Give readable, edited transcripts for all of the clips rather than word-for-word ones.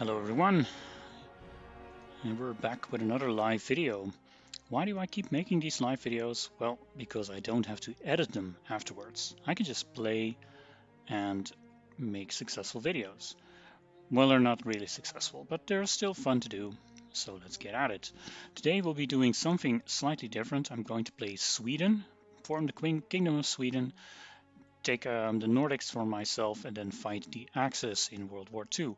Hello everyone, and we're back with another live video. Why do I keep making these live videos? Well, because I don't have to edit them afterwards. I can just play and make successful videos. Well, they're not really successful, but they're still fun to do, so let's get at it. Today we'll be doing something slightly different. I'm going to play Sweden, form the Kingdom of Sweden, take the Nordics for myself, and then fight the Axis in World War II.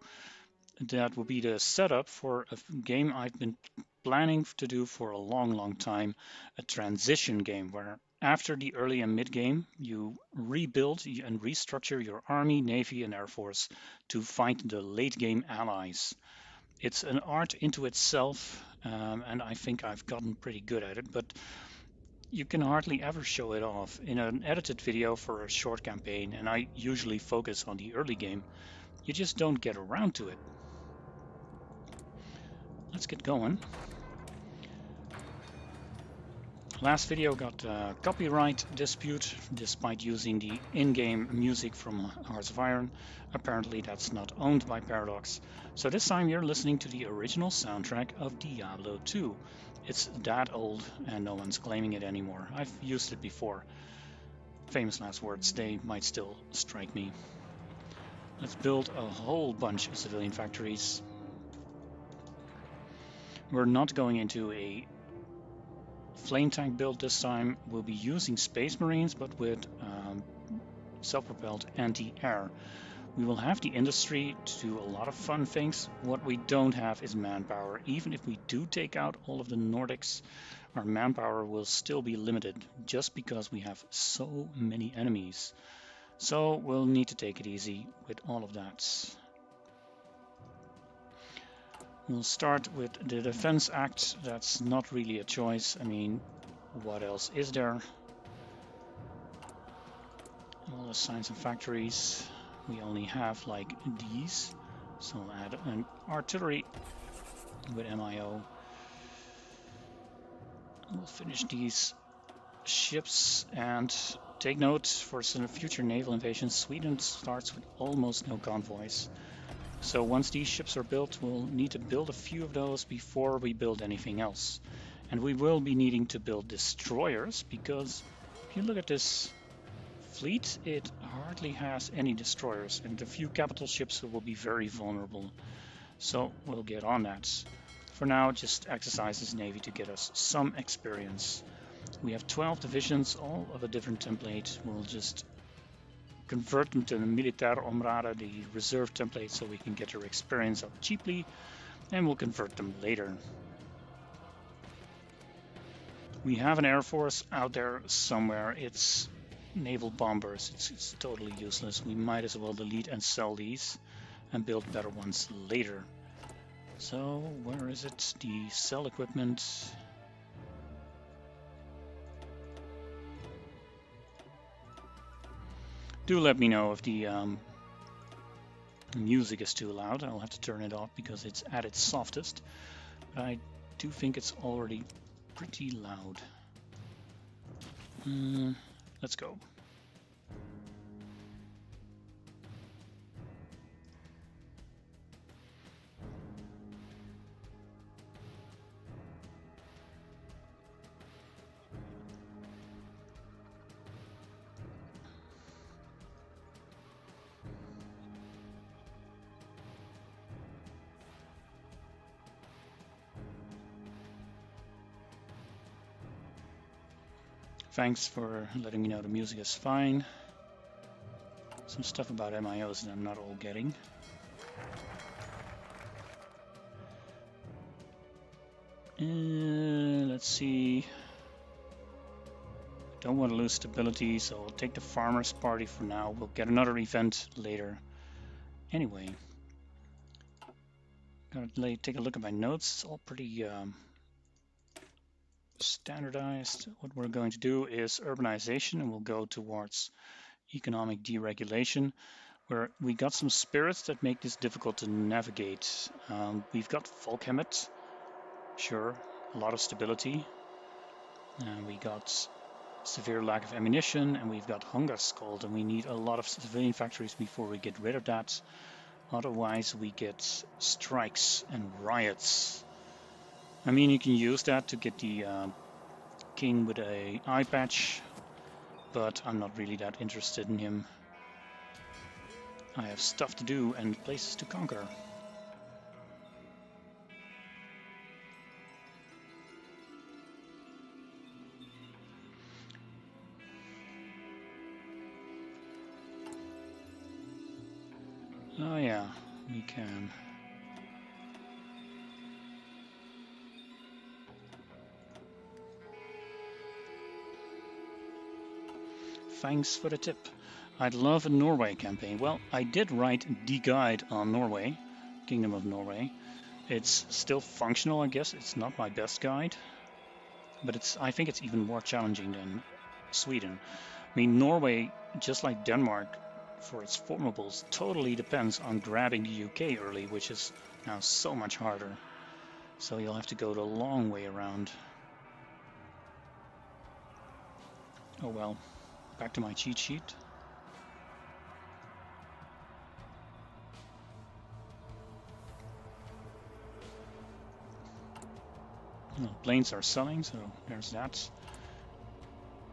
That will be the setup for a game I've been planning to do for a long time, a transition game where after the early and mid game, you rebuild and restructure your army, navy, and air force to fight the late game allies. It's an art into itself, and I think I've gotten pretty good at it, but you can hardly ever show it off. In an edited video for a short campaign, and I usually focus on the early game, you just don't get around to it. Let's get going. Last video got a copyright dispute despite using the in-game music from Hearts of Iron. Apparently that's not owned by Paradox. So this time you're listening to the original soundtrack of Diablo 2. It's that old and no one's claiming it anymore. I've used it before. Famous last words, they might still strike me. Let's build a whole bunch of civilian factories. We're not going into a flame tank build this time. We'll be using Space Marines, but with self-propelled anti-air. We will have the industry to do a lot of fun things. What we don't have is manpower. Even if we do take out all of the Nordics, our manpower will still be limited just because we have so many enemies. So we'll need to take it easy with all of that. We'll start with the Defense Act. That's not really a choice. I mean, what else is there? We'll assign some factories. We only have like these. So I'll add an artillery with MIO. We'll finish these ships and take note for some future naval invasions. Sweden starts with almost no convoys. So once these ships are built, we'll need to build a few of those before we build anything else. And we will be needing to build destroyers, because if you look at this fleet, it hardly has any destroyers, and the few capital ships will be very vulnerable. So we'll get on that. For now, just exercise this navy to get us some experience. We have 12 divisions, all of a different template. We'll just convert them to the Militaire Omrade, the reserve template, so we can get their experience up cheaply, and we'll convert them later. We have an air force out there somewhere. It's naval bombers. It's totally useless. We might as well delete and sell these and build better ones later. So where is it? The cell equipment. Do let me know if the music is too loud. I'll have to turn it off because it's at its softest. But I do think it's already pretty loud. Let's go. Thanks for letting me know the music is fine. Some stuff about MIOs that I'm not all getting. Let's see. Don't want to lose stability, so I'll take the Farmers Party for now. We'll get another event later. Anyway, gotta take a look at my notes. It's all pretty standardized. What we're going to do is urbanization, and we'll go towards economic deregulation, where we got some spirits that make this difficult to navigate. We've got Volkhemet, sure, a lot of stability. And we got severe lack of ammunition, and we've got Hungerscald, and we need a lot of civilian factories before we get rid of that. Otherwise we get strikes and riots. I mean, you can use that to get the king with a eye patch, but I'm not really that interested in him. I have stuff to do and places to conquer. Oh yeah, we can. Thanks for the tip. I'd love a Norway campaign. Well, I did write the guide on Norway, Kingdom of Norway. It's still functional, I guess. It's not my best guide, but I think it's even more challenging than Sweden. I mean, Norway, just like Denmark, for its formables, totally depends on grabbing the UK early, which is now so much harder. So you'll have to go the long way around. Oh well, back to my cheat sheet. Well, planes are selling, so there's that.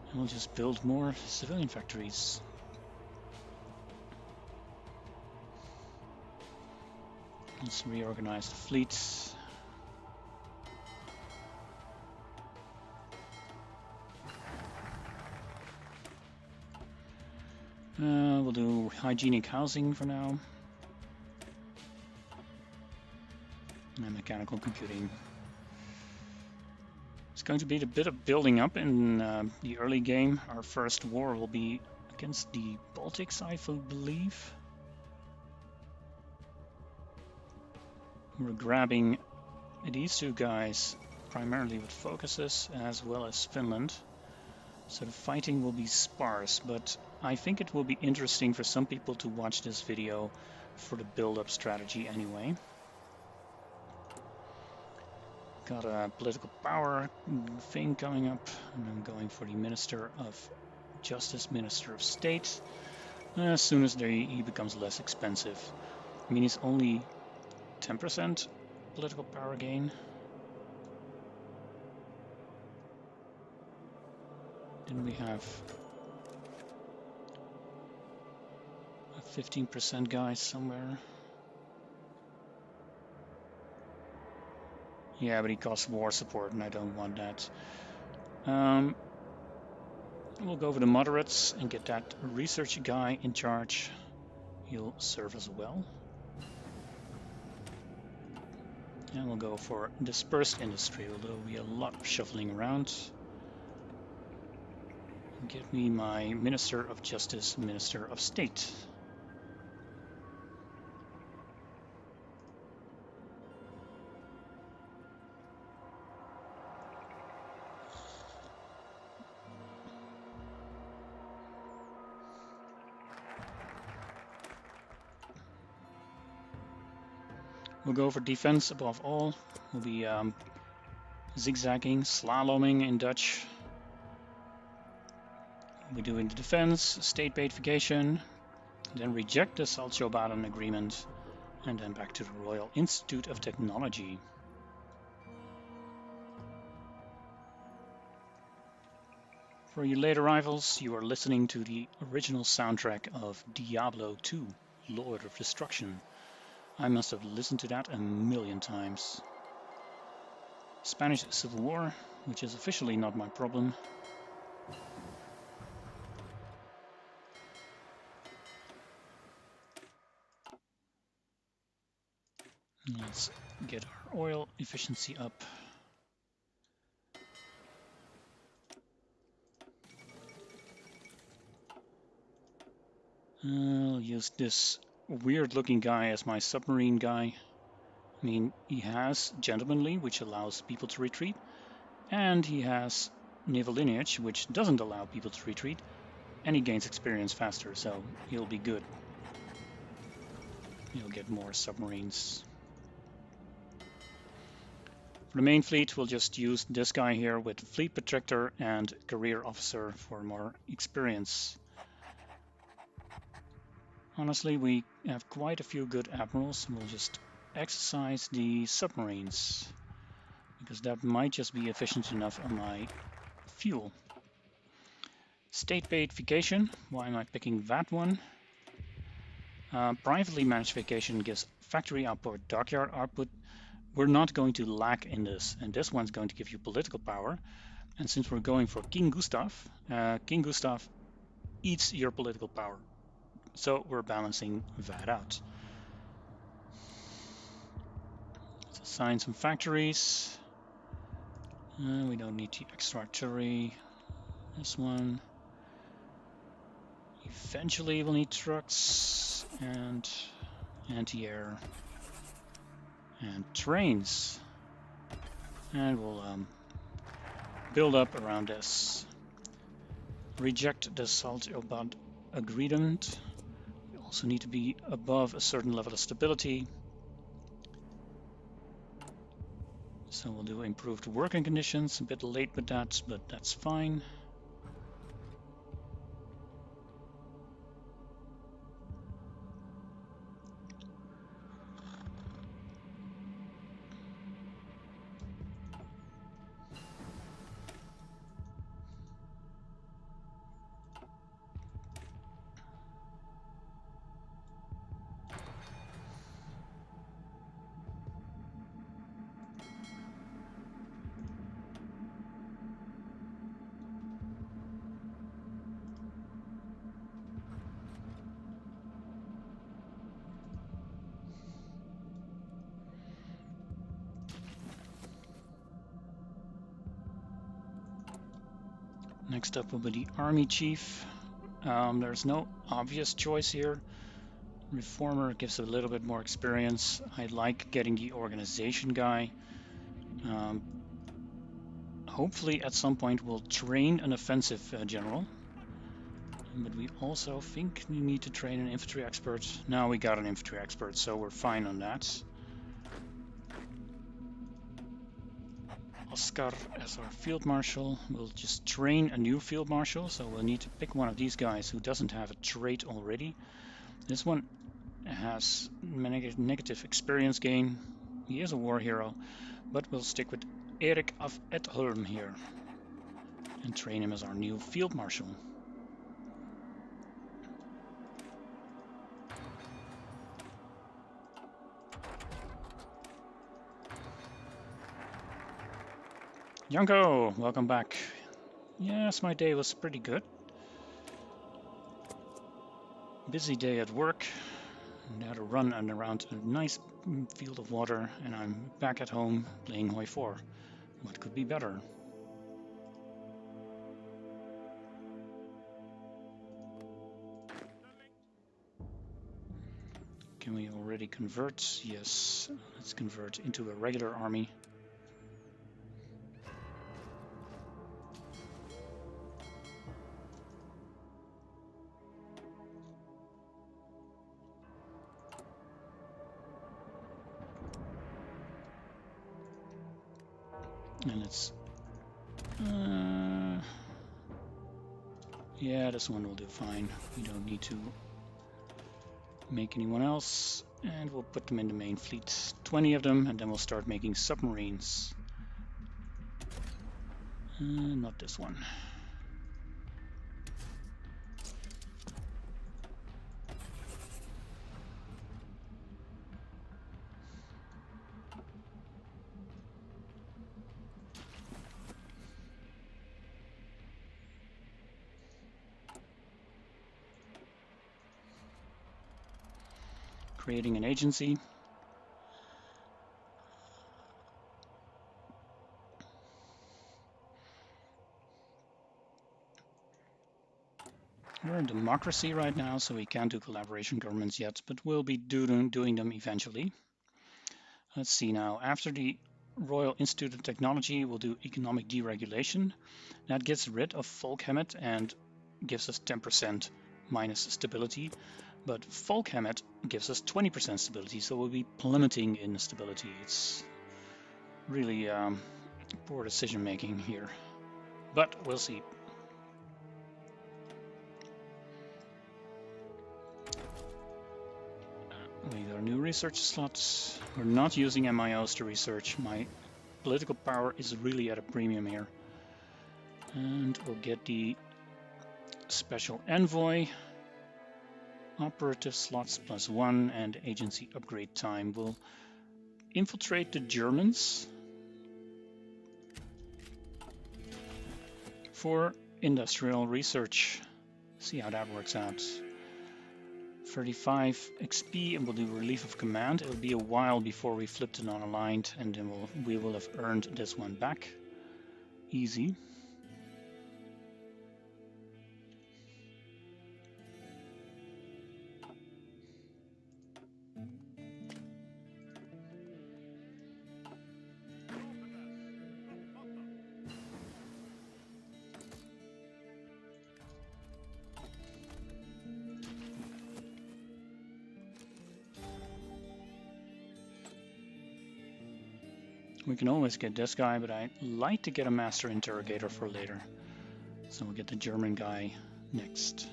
And we'll just build more civilian factories. Let's reorganize the fleets. We'll do hygienic housing for now. And mechanical computing. It's going to be a bit of building up in the early game. Our first war will be against the Baltics, I believe. We're grabbing these two guys primarily with focuses, as well as Finland. So the fighting will be sparse, but I think it will be interesting for some people to watch this video for the build-up strategy anyway. Got a political power thing coming up, and I'm going for the Minister of Justice, Minister of State. As soon as he becomes less expensive. I mean, he's only 10% political power gain. Then we have a 15% guy somewhere. Yeah, but he costs war support, and I don't want that. We'll go for the moderates and get that research guy in charge. He'll serve as well. And we'll go for dispersed industry, although we have a lot of shuffling around. Give me my Minister of Justice, Minister of State. We'll go for defense above all. We'll be zigzagging, slaloming in Dutch. We'll be doing the defense, state pacification, then reject the Saltsjöbaden agreement, and then back to the Royal Institute of Technology. For you late arrivals, you are listening to the original soundtrack of Diablo 2, Lord of Destruction. I must have listened to that a million times. Spanish Civil War, which is officially not my problem. Let's get our oil efficiency up. I'll use this weird looking guy as my submarine guy. I mean, he has gentlemanly, which allows people to retreat, and he has naval lineage, which doesn't allow people to retreat, and he gains experience faster, so he'll be good. He'll get more submarines. For the main fleet, we'll just use this guy here with Fleet Protector and Career Officer for more experience. Honestly, we have quite a few good admirals. We'll just exercise the submarines, because that might just be efficient enough on my fuel. State-paid vacation, why am I picking that one? Privately managed vacation gives factory output, dockyard output. We're not going to lack in this, and this one's going to give you political power. And since we're going for King Gustav eats your political power. So we're balancing that out. Let's assign some factories. We don't need the extra artillery. This one. Eventually we'll need trucks and anti-air and trains. And we'll build up around this. Reject the Salt-Obad agreement. We also need to be above a certain level of stability. So we'll do improved working conditions. A bit late with that, but that's fine. Next up will be the army chief. There's no obvious choice here. Reformer gives a little bit more experience. I like getting the organization guy. Hopefully at some point we'll train an offensive general. But we also think we need to train an infantry expert. Now we got an infantry expert, so we're fine on that. Oscar as our field marshal. We'll just train a new field marshal, so we'll need to pick one of these guys who doesn't have a trait already. This one has negative experience gain. He is a war hero, but we'll stick with Erik af Edholm here and train him as our new field marshal. Janko, welcome back. Yes, my day was pretty good. Busy day at work. I had a run and around a nice field of water, and I'm back at home playing HOI4. What could be better? Can we already convert? Yes, let's convert into a regular army. And let's, yeah, this one will do fine. We don't need to make anyone else, and we'll put them in the main fleet, 20 of them, and then we'll start making submarines. Not this one. Creating an agency. We're a democracy right now, so we can't do collaboration governments yet, but we'll be doing them eventually. Let's see now. After the Royal Institute of Technology, we'll do economic deregulation. That gets rid of Volkhemet and gives us 10% minus stability. But Volkhemet gives us 20% stability, so we'll be plummeting in stability. It's really poor decision making here, but we'll see. We got a new research slot. We're not using MIOs to research. My political power is really at a premium here. And we'll get the special envoy. Operative slots +1 and agency upgrade time. We'll infiltrate the Germans for industrial research. See how that works out. 35 XP and we'll do relief of command. It'll be a while before we flip to non-aligned and then we will have earned this one back. Easy. We can always get this guy, but I like to get a master interrogator for later. So we'll get the German guy next.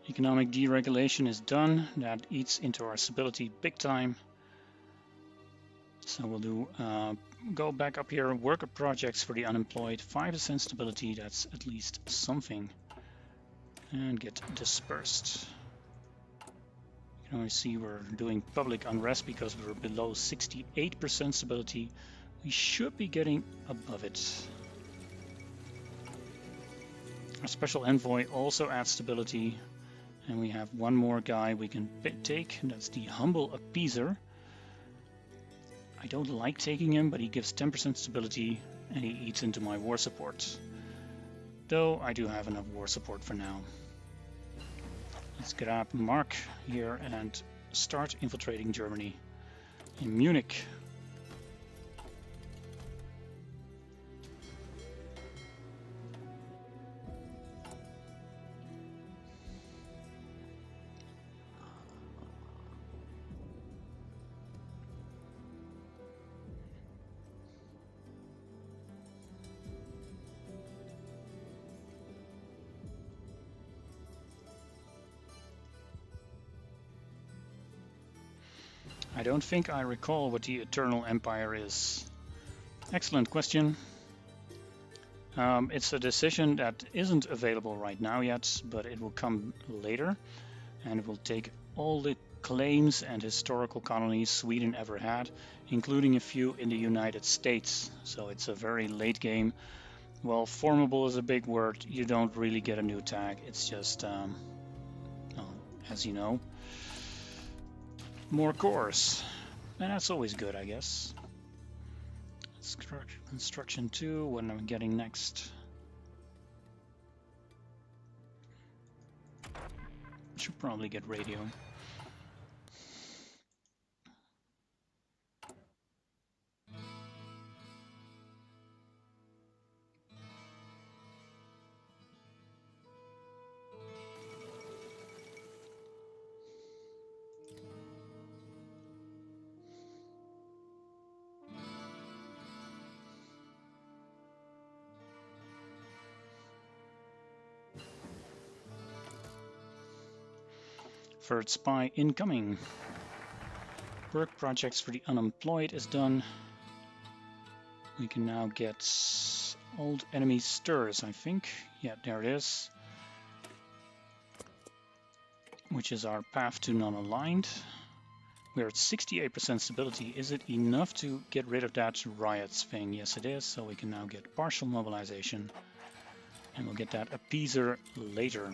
Economic deregulation is done. That eats into our stability big time. So we'll do go back up here, worker projects for the unemployed, 5% stability, that's at least something. And get dispersed. You can always see we're doing public unrest because we're below 68% stability. We should be getting above it. Our special envoy also adds stability. And we have one more guy we can take, and that's the humble appeaser. I don't like taking him, but he gives 10% stability and he eats into my war support. Though I do have enough war support for now. Let's grab Mark here and start infiltrating Germany. In Munich. I don't think I recall what the Eternal Empire is. Excellent question. It's a decision that isn't available right now yet, but it will come later, and it will take all the claims and historical colonies Sweden ever had, including a few in the United States. So it's a very late game. Well, formable is a big word. You don't really get a new tag. It's just, as you know, more cores, and that's always good, I guess. Construction 2, what am I getting next? Should probably get radio. Third spy incoming. Work projects for the unemployed is done. We can now get old enemy stirs, I think. Yeah, there it is. Which is our path to non-aligned. We're at 68% stability. Is it enough to get rid of that riots thing? Yes, it is. So we can now get partial mobilization. And we'll get that appeaser later.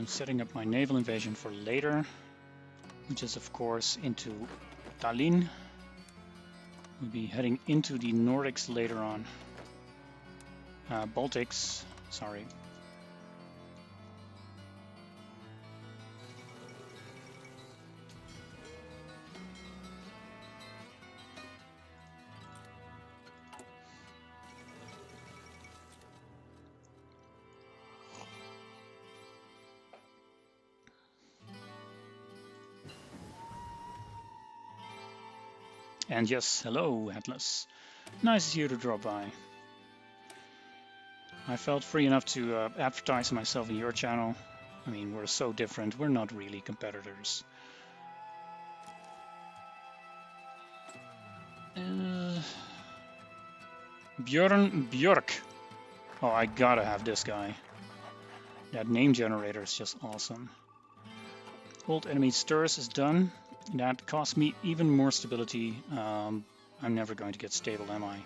Setting up my naval invasion for later, which is of course into Tallinn. We'll be heading into the Nordics later on. Baltics, sorry. And yes, hello Atlas. Nice of you to drop by. I felt free enough to advertise myself in your channel. I mean, we're so different, we're not really competitors. Björn Björk. Oh, I gotta have this guy. That name generator is just awesome. Old enemy stirs is done. That cost me even more stability. I'm never going to get stable, am I?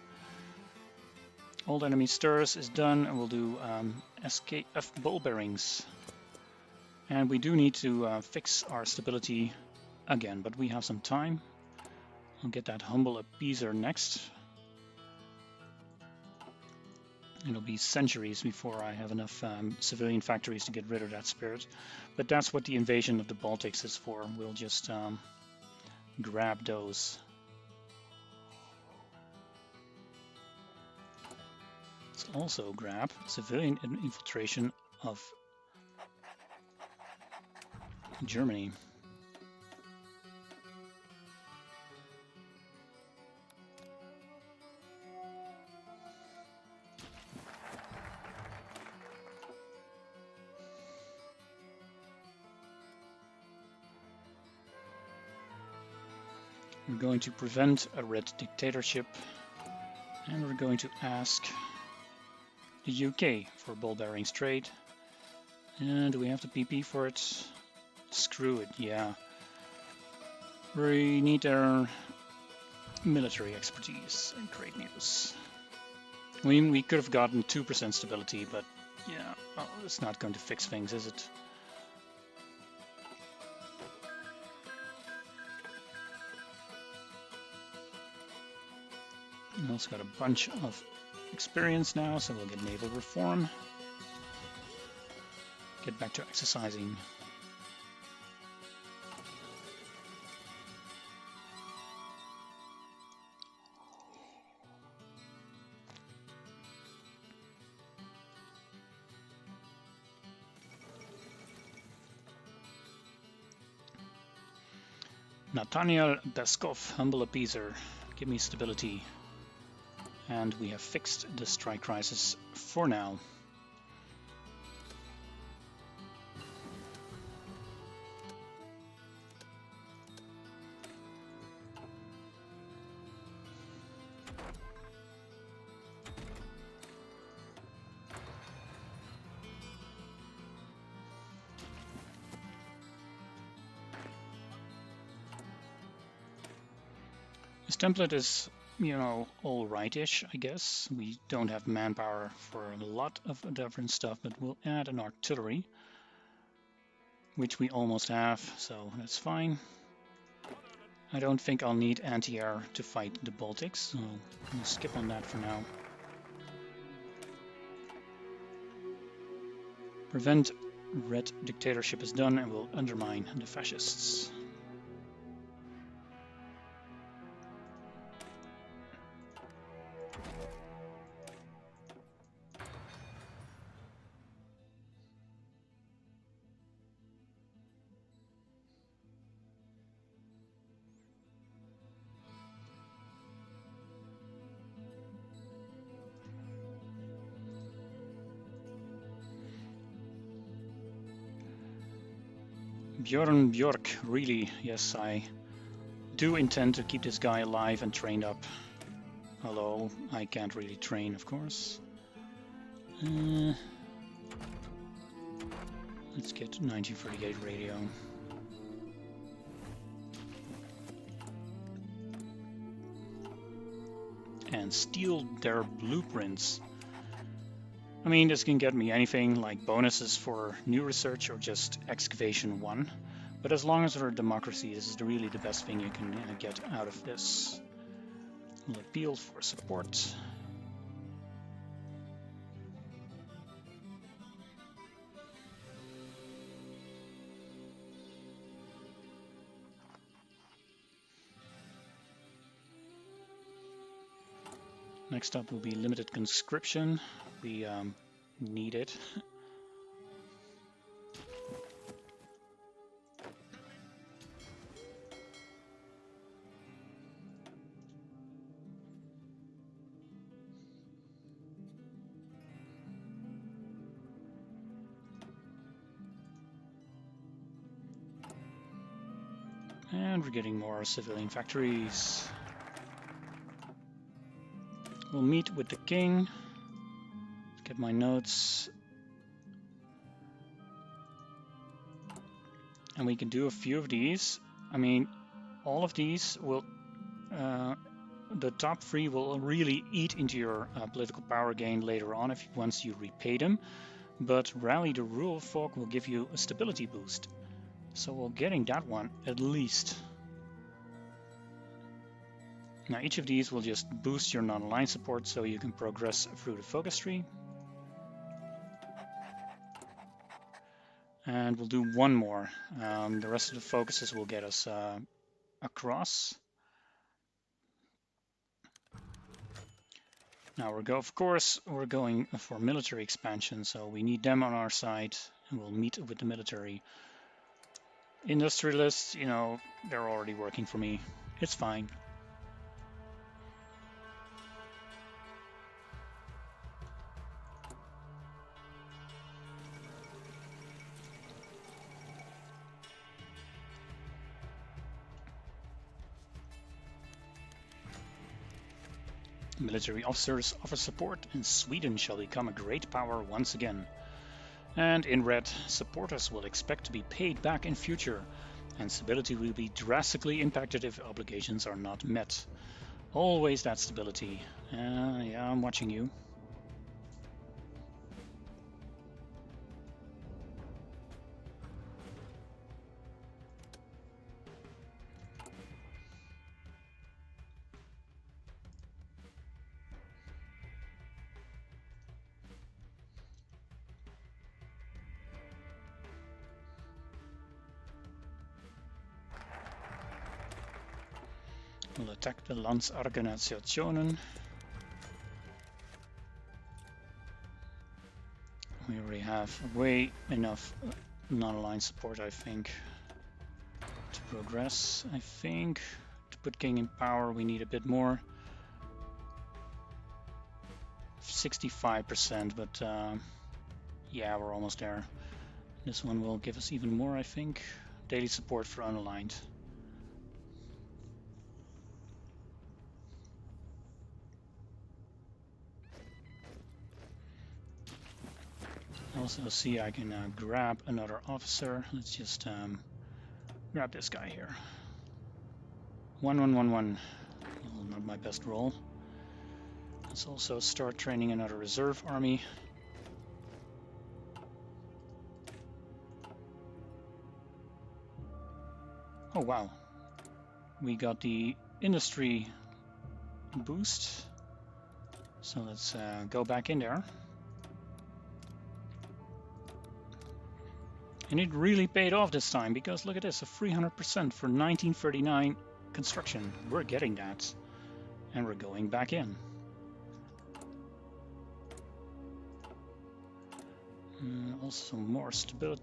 Old enemy stirs is done, and we'll do SKF ball bearings. And we do need to fix our stability again, but we have some time. I'll get that humble appeaser next. It'll be centuries before I have enough civilian factories to get rid of that spirit. But that's what the invasion of the Baltics is for. We'll just grab those. Let's also grab civilian infiltration of Germany. We're going to prevent a red dictatorship, and we're going to ask the UK for ball bearings trade. And do we have the PP for it? Screw it, yeah. We need their military expertise. Great news. We could have gotten 2% stability, but yeah, well, it's not going to fix things, is it? We also got a bunch of experience now, so we'll get naval reform. Get back to exercising. Nathaniel Beskov, humble appeaser, give me stability. And we have fixed the strike crisis for now. This template is, you know, all right-ish, I guess. We don't have manpower for a lot of different stuff, but we'll add an artillery, which we almost have, so that's fine. I don't think I'll need anti-air to fight the Baltics, so I'll skip on that for now. Prevent red dictatorship is done, and we'll undermine the fascists. Björn Björk, really, yes, I do intend to keep this guy alive and trained up. Although I can't really train, of course. Let's get 1938 radio. And steal their blueprints. I mean, this can get me anything like bonuses for new research or just excavation 1. But as long as we're a democracy, this is really the best thing you can get out of this. We'll appeal for support. Next up will be limited conscription. We need it. And we're getting more civilian factories. We'll meet with the king. Get my notes. And we can do a few of these. I mean, all of these will, the top three will really eat into your political power gain later on once you repay them. But Rally the Rural Folk will give you a stability boost. So we're getting that one at least. Now each of these will just boost your non-aligned support so you can progress through the focus tree. And we'll do one more. The rest of the focuses will get us across. Now of course we're going for military expansion, so we need them on our side, and we'll meet with the military. Industrialists, you know, they're already working for me. It's fine. Military officers offer support, and Sweden shall become a great power once again. And in red, supporters will expect to be paid back in future, and stability will be drastically impacted if obligations are not met. Always that stability. Yeah, I'm watching you. We'll attack the Landsorganisationen. We already have way enough non-aligned support, I think, to progress. I think to put King in power we need a bit more. 65%, but yeah, we're almost there. This one will give us even more, I think. Daily support for unaligned. Also see I can grab another officer. Let's just grab this guy here. 1111. Well, not my best roll. Let's also start training another reserve army. Oh wow. We got the industry boost. So let's go back in there. And it really paid off this time, because look at this, a 300% for 1939 construction. We're getting that. And we're going back in. Also more stability,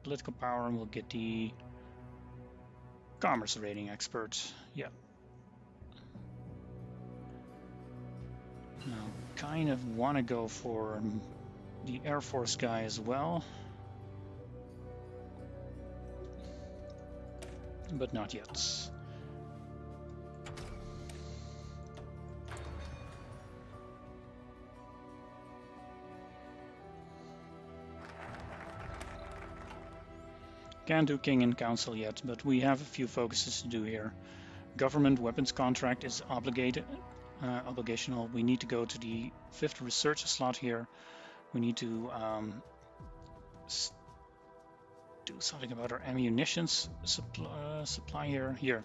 political power, and we'll get the commerce rating expert. Yeah. Now, kind of want to go for the Air Force guy as well. But not yet. Can't do King and Council yet, but we have a few focuses to do here. Government weapons contract is obligational. We need to go to the 5th research slot here. We need to do something about our ammunitions supply here.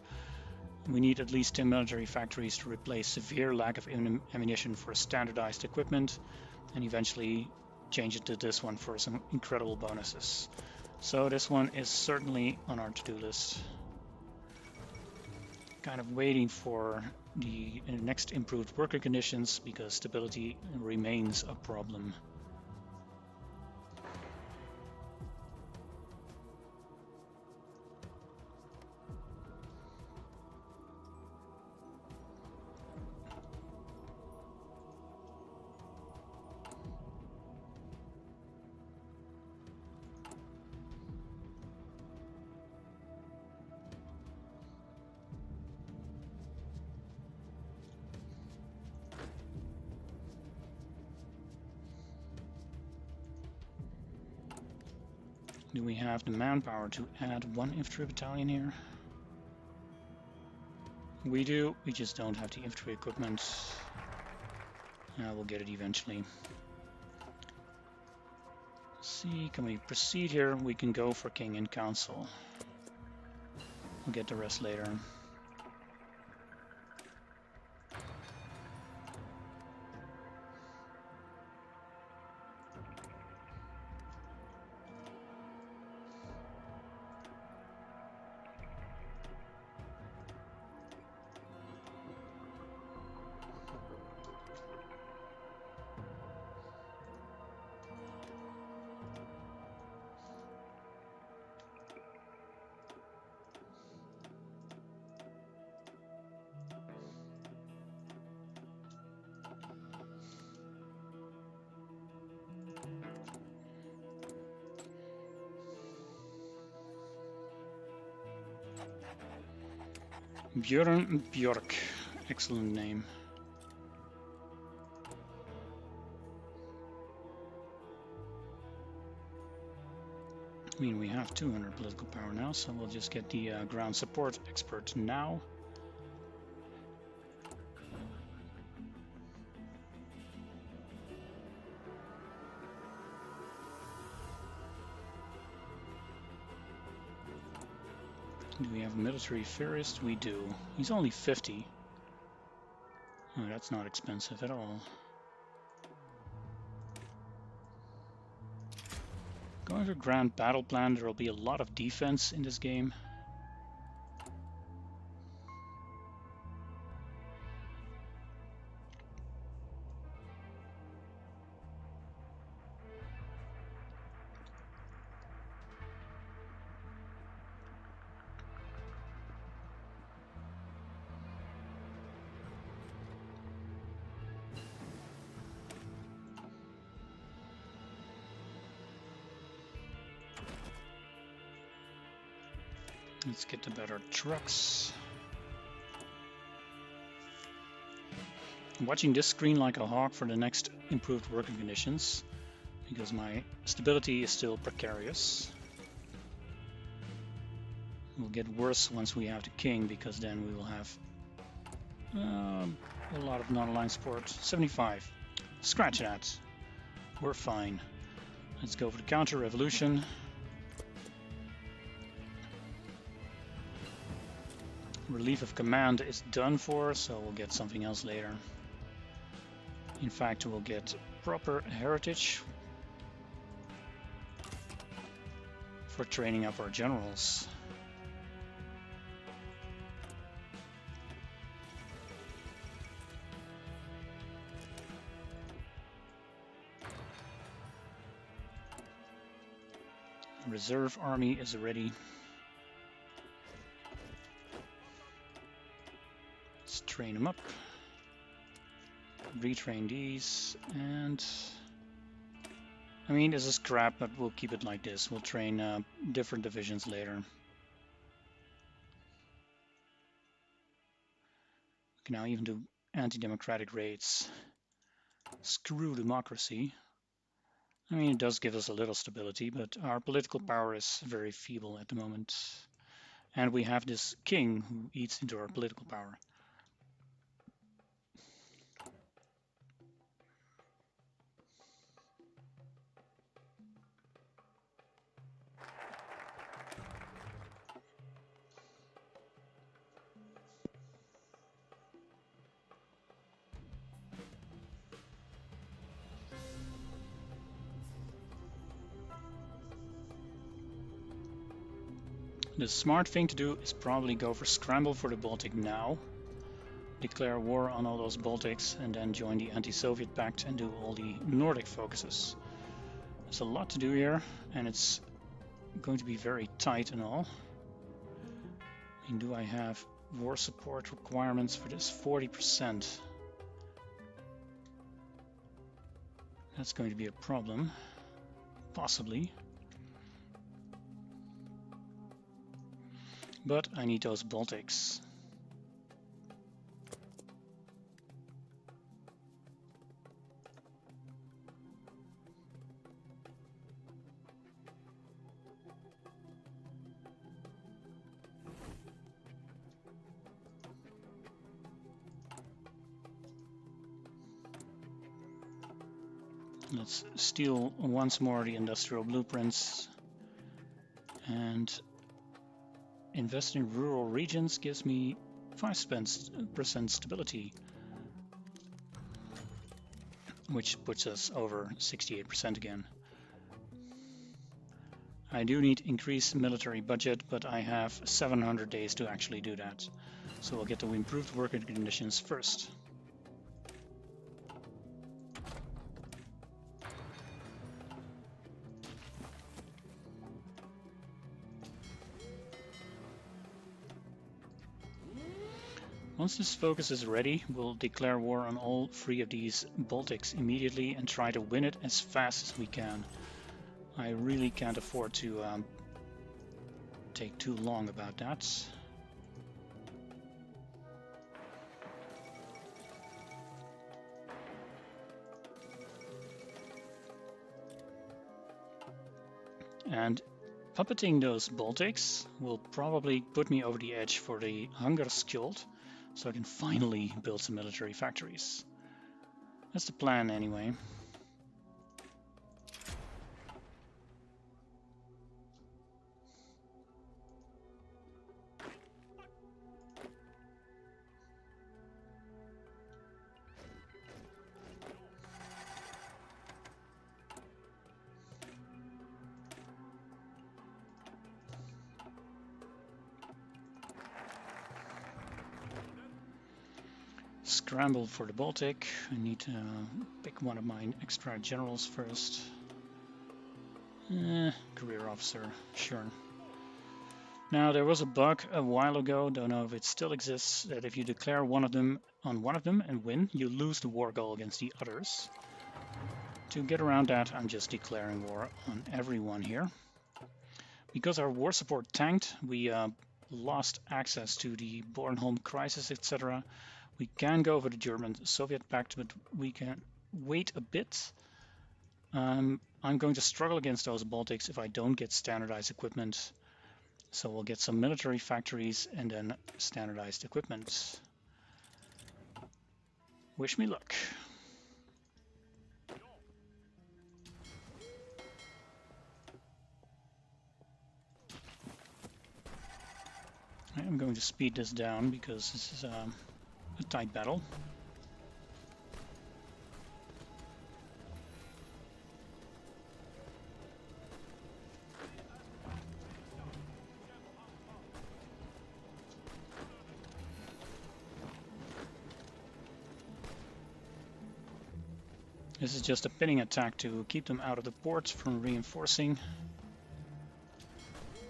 We need at least 10 military factories to replace severe lack of ammunition for standardized equipment, and eventually change it to this one for some incredible bonuses. So this one is certainly on our to-do list. Kind of waiting for the next improved worker conditions because stability remains a problem. Do we have the manpower to add one infantry battalion here? We do, we just don't have the infantry equipment. We'll get it eventually. Let's see, can we proceed here? We can go for King and Council. We'll get the rest later. Björn Björk, excellent name. I mean, we have 200 political power now, so we'll just get the ground support expert now. Do we have a military affaireist? We do. He's only 50. Oh, that's not expensive at all. Going for grand battle plan, there will be a lot of defense in this game. Let's get the better trucks. I'm watching this screen like a hawk for the next improved working conditions, because my stability is still precarious. It will get worse once we have the king, because then we will have a lot of non-aligned support. 75. Scratch that. We're fine. Let's go for the counter-revolution. Relief of command is done for, so we'll get something else later. In fact, we'll get proper heritage for training up our generals. Reserve army is ready. Let's train them up. Retrain these, and I mean, this is crap, but we'll keep it like this. We'll train different divisions later. We can now even do anti-democratic raids. Screw democracy. I mean, it does give us a little stability, but our political power is very feeble at the moment. And we have this king who eats into our political power. The smart thing to do is probably go for scramble for the Baltic now, declare war on all those Baltics, and then join the anti-Soviet pact and do all the Nordic focuses. There's a lot to do here, and it's going to be very tight and all. And do I have war support requirements for this? 40%. That's going to be a problem, possibly. But I need those Baltics. Let's steal once more the industrial blueprints, and invest in rural regions gives me 5% stability, which puts us over 68% again. I do need increased military budget, but I have 700 days to actually do that. So we'll get the improved working conditions first. Once this focus is ready, we'll declare war on all 3 of these Baltics immediately and try to win it as fast as we can. I really can't afford to take too long about that. And puppeting those Baltics will probably put me over the edge for the Hungerskjold, so I can finally build some military factories. That's the plan anyway. Scramble for the Baltic. I need to pick one of my extra generals first. Career officer, sure. Now there was a bug a while ago, don't know if it still exists, that if you declare one of them and win, you lose the war goal against the others. To get around that, I'm just declaring war on everyone here. Because our war support tanked, we lost access to the Bornholm crisis, etc. We can go for the German-Soviet pact, but we can wait a bit. I'm going to struggle against those Baltics if I don't get standardized equipment. So we'll get some military factories and then standardized equipment. Wish me luck. I'm going to speed this down because this is a tight battle. This is just a pinning attack to keep them out of the port from reinforcing.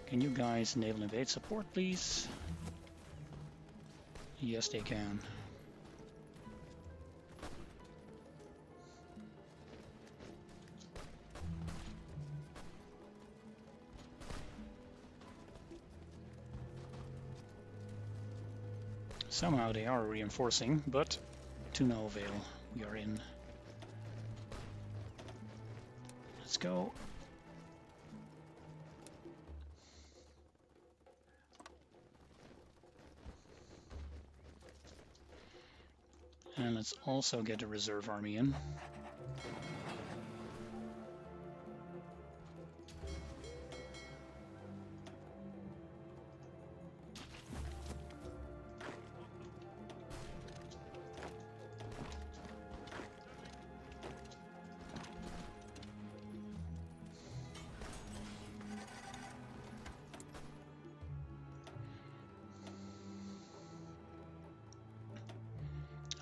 Can you guys naval invade support, please? Yes, they can. Somehow they are reinforcing, but to no avail. We are in. Let's go. And let's also get a reserve army in.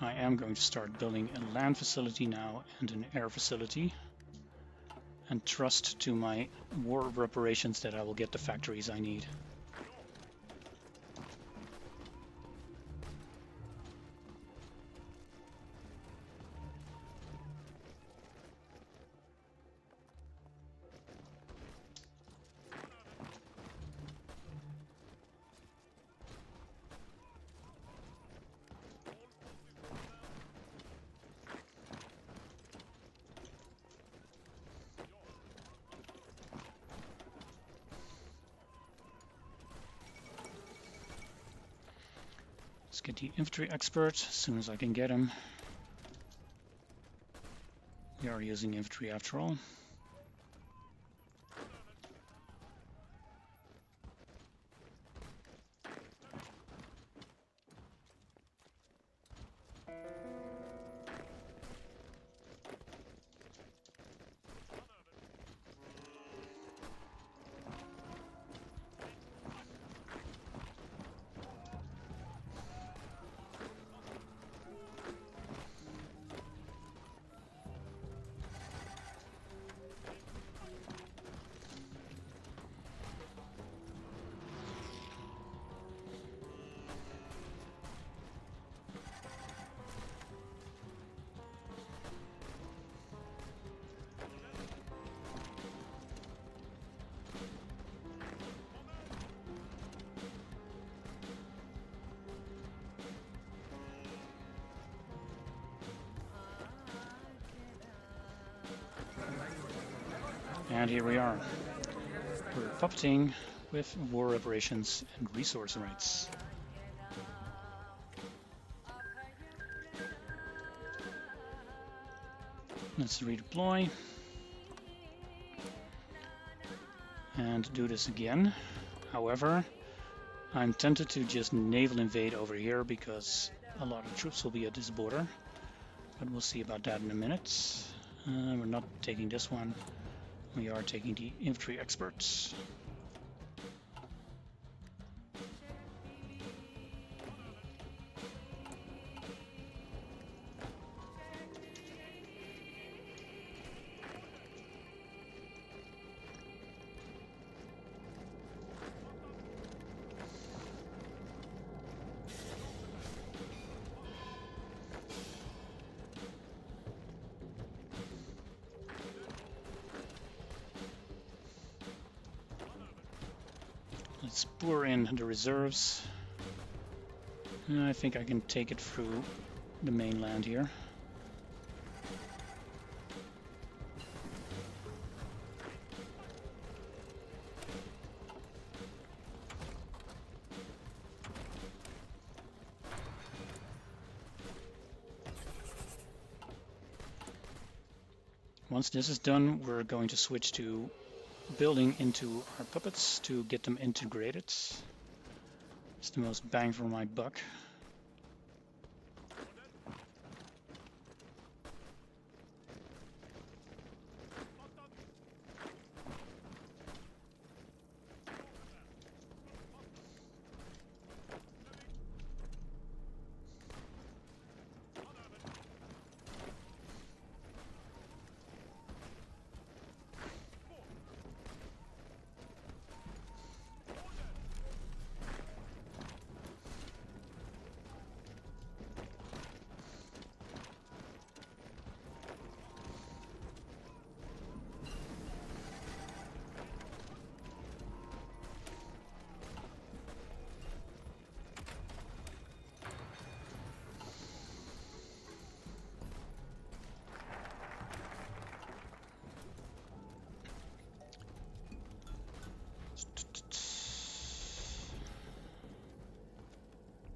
I am going to start building a land facility now and an air facility, and trust to my war reparations that I will get the factories I need. Let's get the infantry expert as soon as I can get him. We are using infantry after all. And here we are. We're puppeting with war reparations and resource rights. Let's redeploy. And do this again. However, I'm tempted to just naval invade over here because a lot of troops will be at this border. But we'll see about that in a minute. We're not taking this one. We are taking the infantry experts. Let's pour in the reserves. I think I can take it through the mainland here. Once this is done, we're going to switch to building into our puppets to get them integrated. It's the most bang for my buck.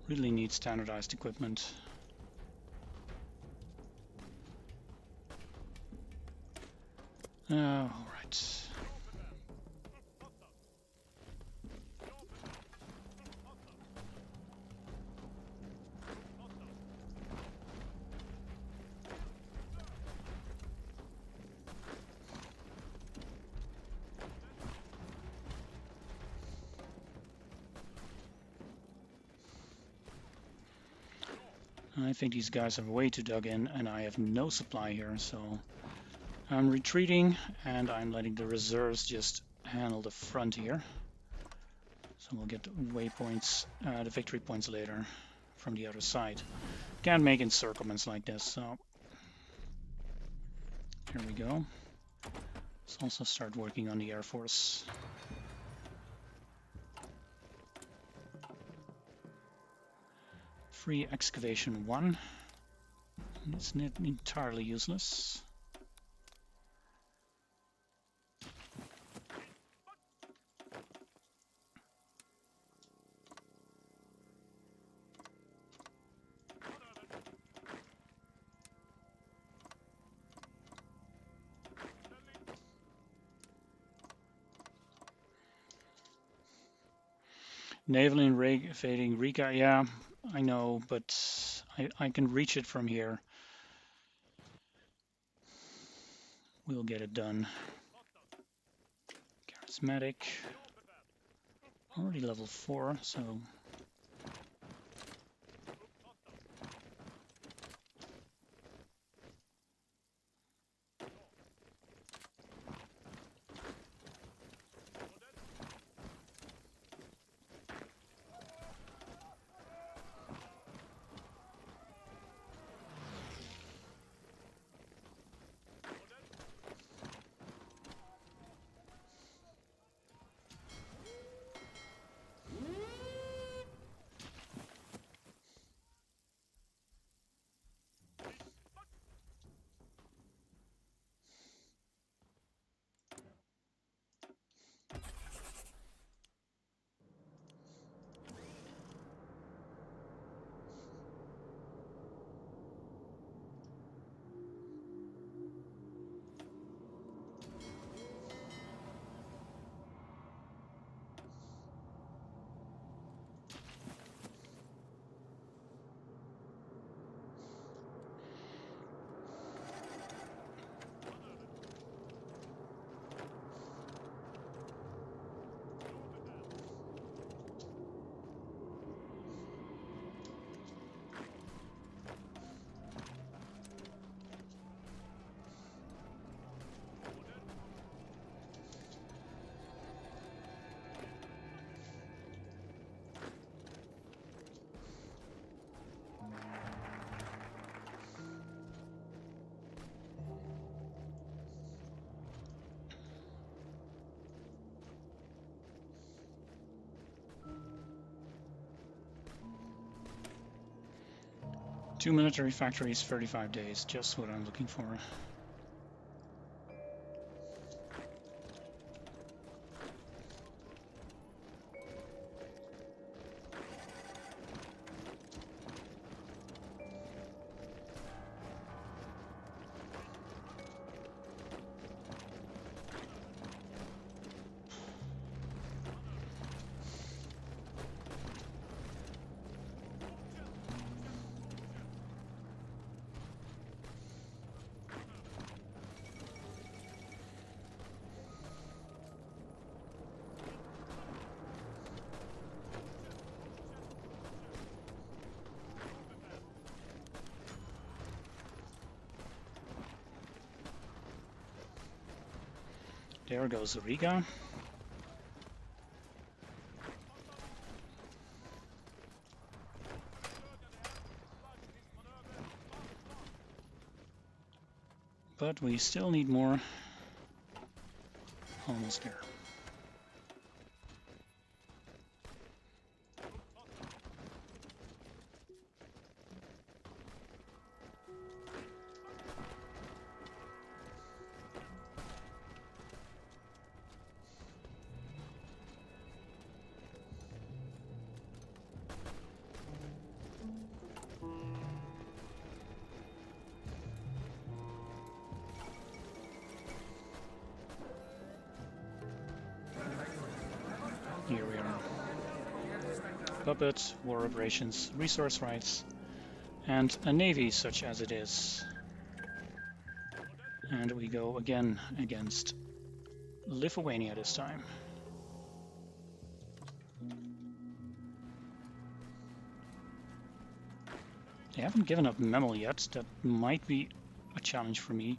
Really need standardized equipment. All right. I think these guys are way too dug in, and I have no supply here, so I'm retreating, and I'm letting the reserves just handle the front here. So we'll get the waypoints, the victory points later from the other side. Can't make encirclements like this, so here we go. Let's also start working on the Air Force. Free excavation 1. It's not entirely useless. Naval invading Riga, yeah, I know, but I can reach it from here. We'll get it done. Charismatic. Already level 4, so... Two military factories, 35 days, just what I'm looking for. There goes Riga. But we still need more. Almost there. Here we are. Puppet, war operations, resource rights, and a navy such as it is. And we go again against Lithuania this time. They haven't given up Memel yet. That might be a challenge for me.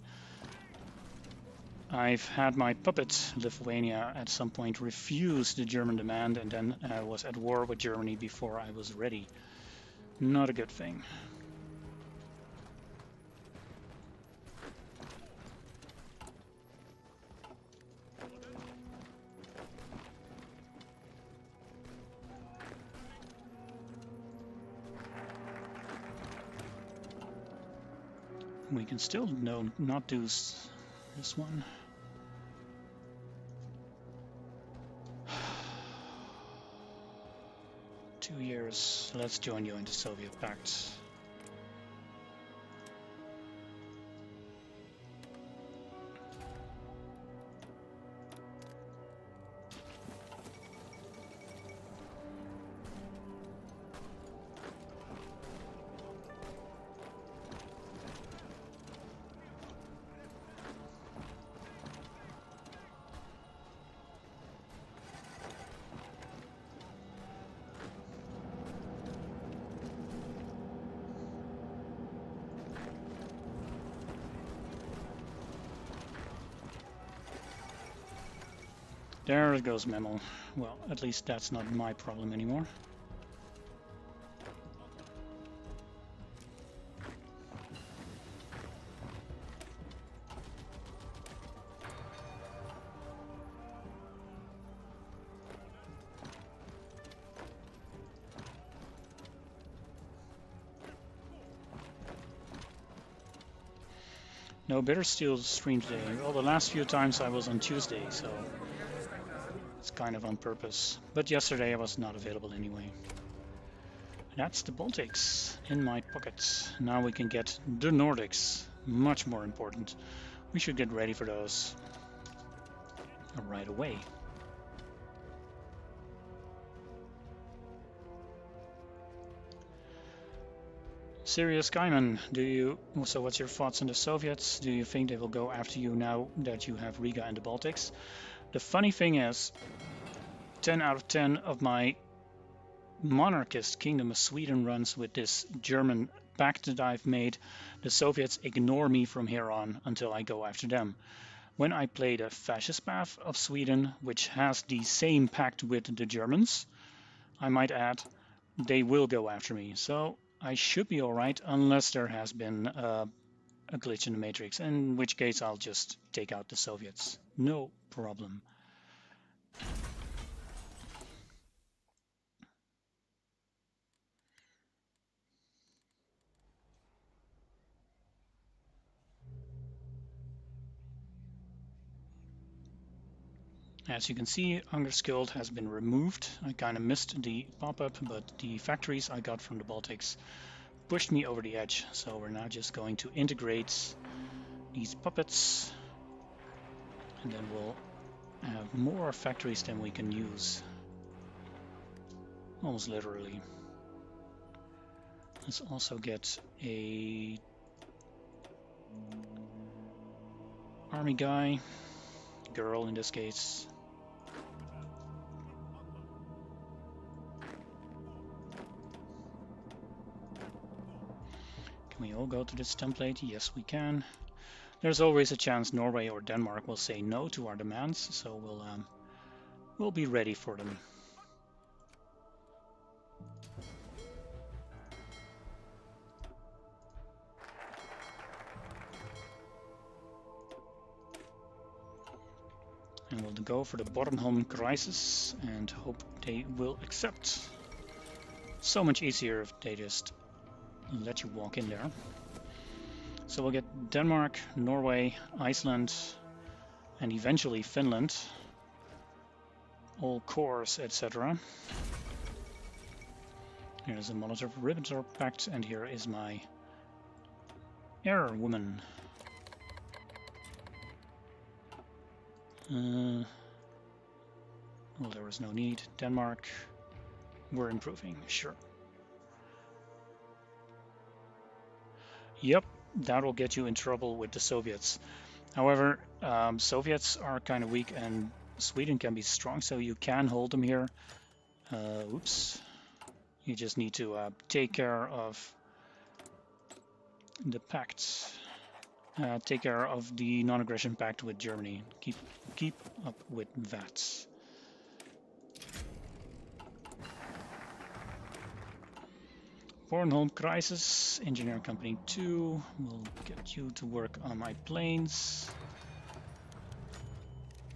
I've had my puppet, Lithuania, at some point refuse the German demand, and then I was at war with Germany before I was ready. Not a good thing. We can still not do this one. Two years. Let's join you in the Soviet Pact. There it goes, Memel. Well, at least that's not my problem anymore. No Bittersteel stream today. Well, the last few times I was on Tuesday, so it's kind of on purpose. But yesterday I was not available anyway. That's the Baltics in my pockets. Now we can get the Nordics. Much more important. We should get ready for those right away. Serious Gaiman, so what's your thoughts on the Soviets? Do you think they will go after you now that you have Riga and the Baltics? The funny thing is, 10 out of 10 of my monarchist Kingdom of Sweden runs with this German pact that I've made. The Soviets ignore me from here on until I go after them. When I play the fascist path of Sweden, which has the same pact with the Germans, I might add, they will go after me. So I should be alright, unless there has been a glitch in the matrix, in which case I'll just take out the Soviets. No problem. As you can see, Hungerskilled has been removed. I kind of missed the pop-up, but the factories I got from the Baltics pushed me over the edge. So we're now just going to integrate these puppets, and then we'll have more factories than we can use. Almost literally. Let's also get a army guy, girl in this case. Can we all go to this template? Yes, we can. There's always a chance Norway or Denmark will say no to our demands, so we'll be ready for them. And we'll go for the Bornholm crisis and hope they will accept. So much easier if they just let you walk in there. So we'll get Denmark, Norway, Iceland, and eventually Finland. All cores, etc. Here's a Molotov-Ribbentrop Pact, and here is my air woman. Well, there was no need. Denmark, we're improving, sure. Yep, that'll get you in trouble with the Soviets. However, Soviets are kind of weak and Sweden can be strong, so you can hold them here. Oops. You just need to take care of The pact. Take care of the non-aggression pact with Germany. Keep up with that. Bornholm crisis. Engineering Company 2 will get you to work on my planes.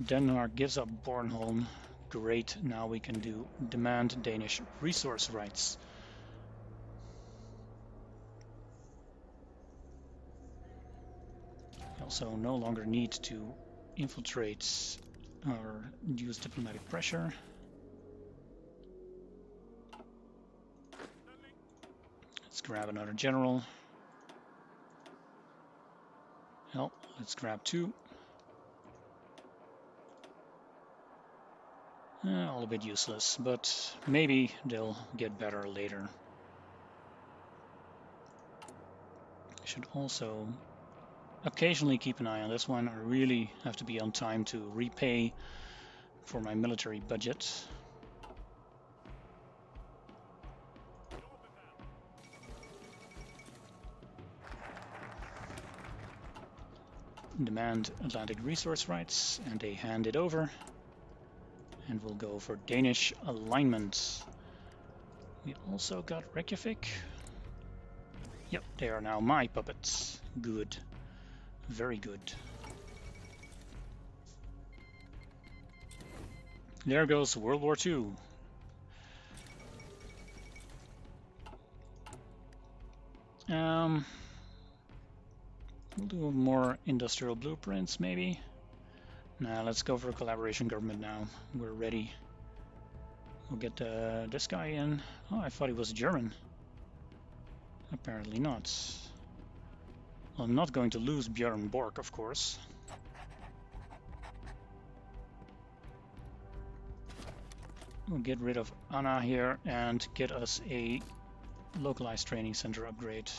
Denmark gives up Bornholm. Great, now we can do demand Danish resource rights. We also no longer need to infiltrate or use diplomatic pressure. Let's grab another general. Hell, let's grab 2. All a bit useless, but maybe they'll get better later. I should also occasionally keep an eye on this one. I really have to be on time to repay for my military budget. Demand Atlantic resource rights, and they hand it over. And we'll go for Danish alignment. We also got Reykjavik. Yep, they are now my puppets. Good. Very good. There goes World War II. We'll do more industrial blueprints, maybe. Nah, let's go for a collaboration government now. We're ready. We'll get this guy in. Oh, I thought he was German. Apparently not. Well, I'm not going to lose Björn Borg, of course. We'll get rid of Anna here and get us a localized training center upgrade.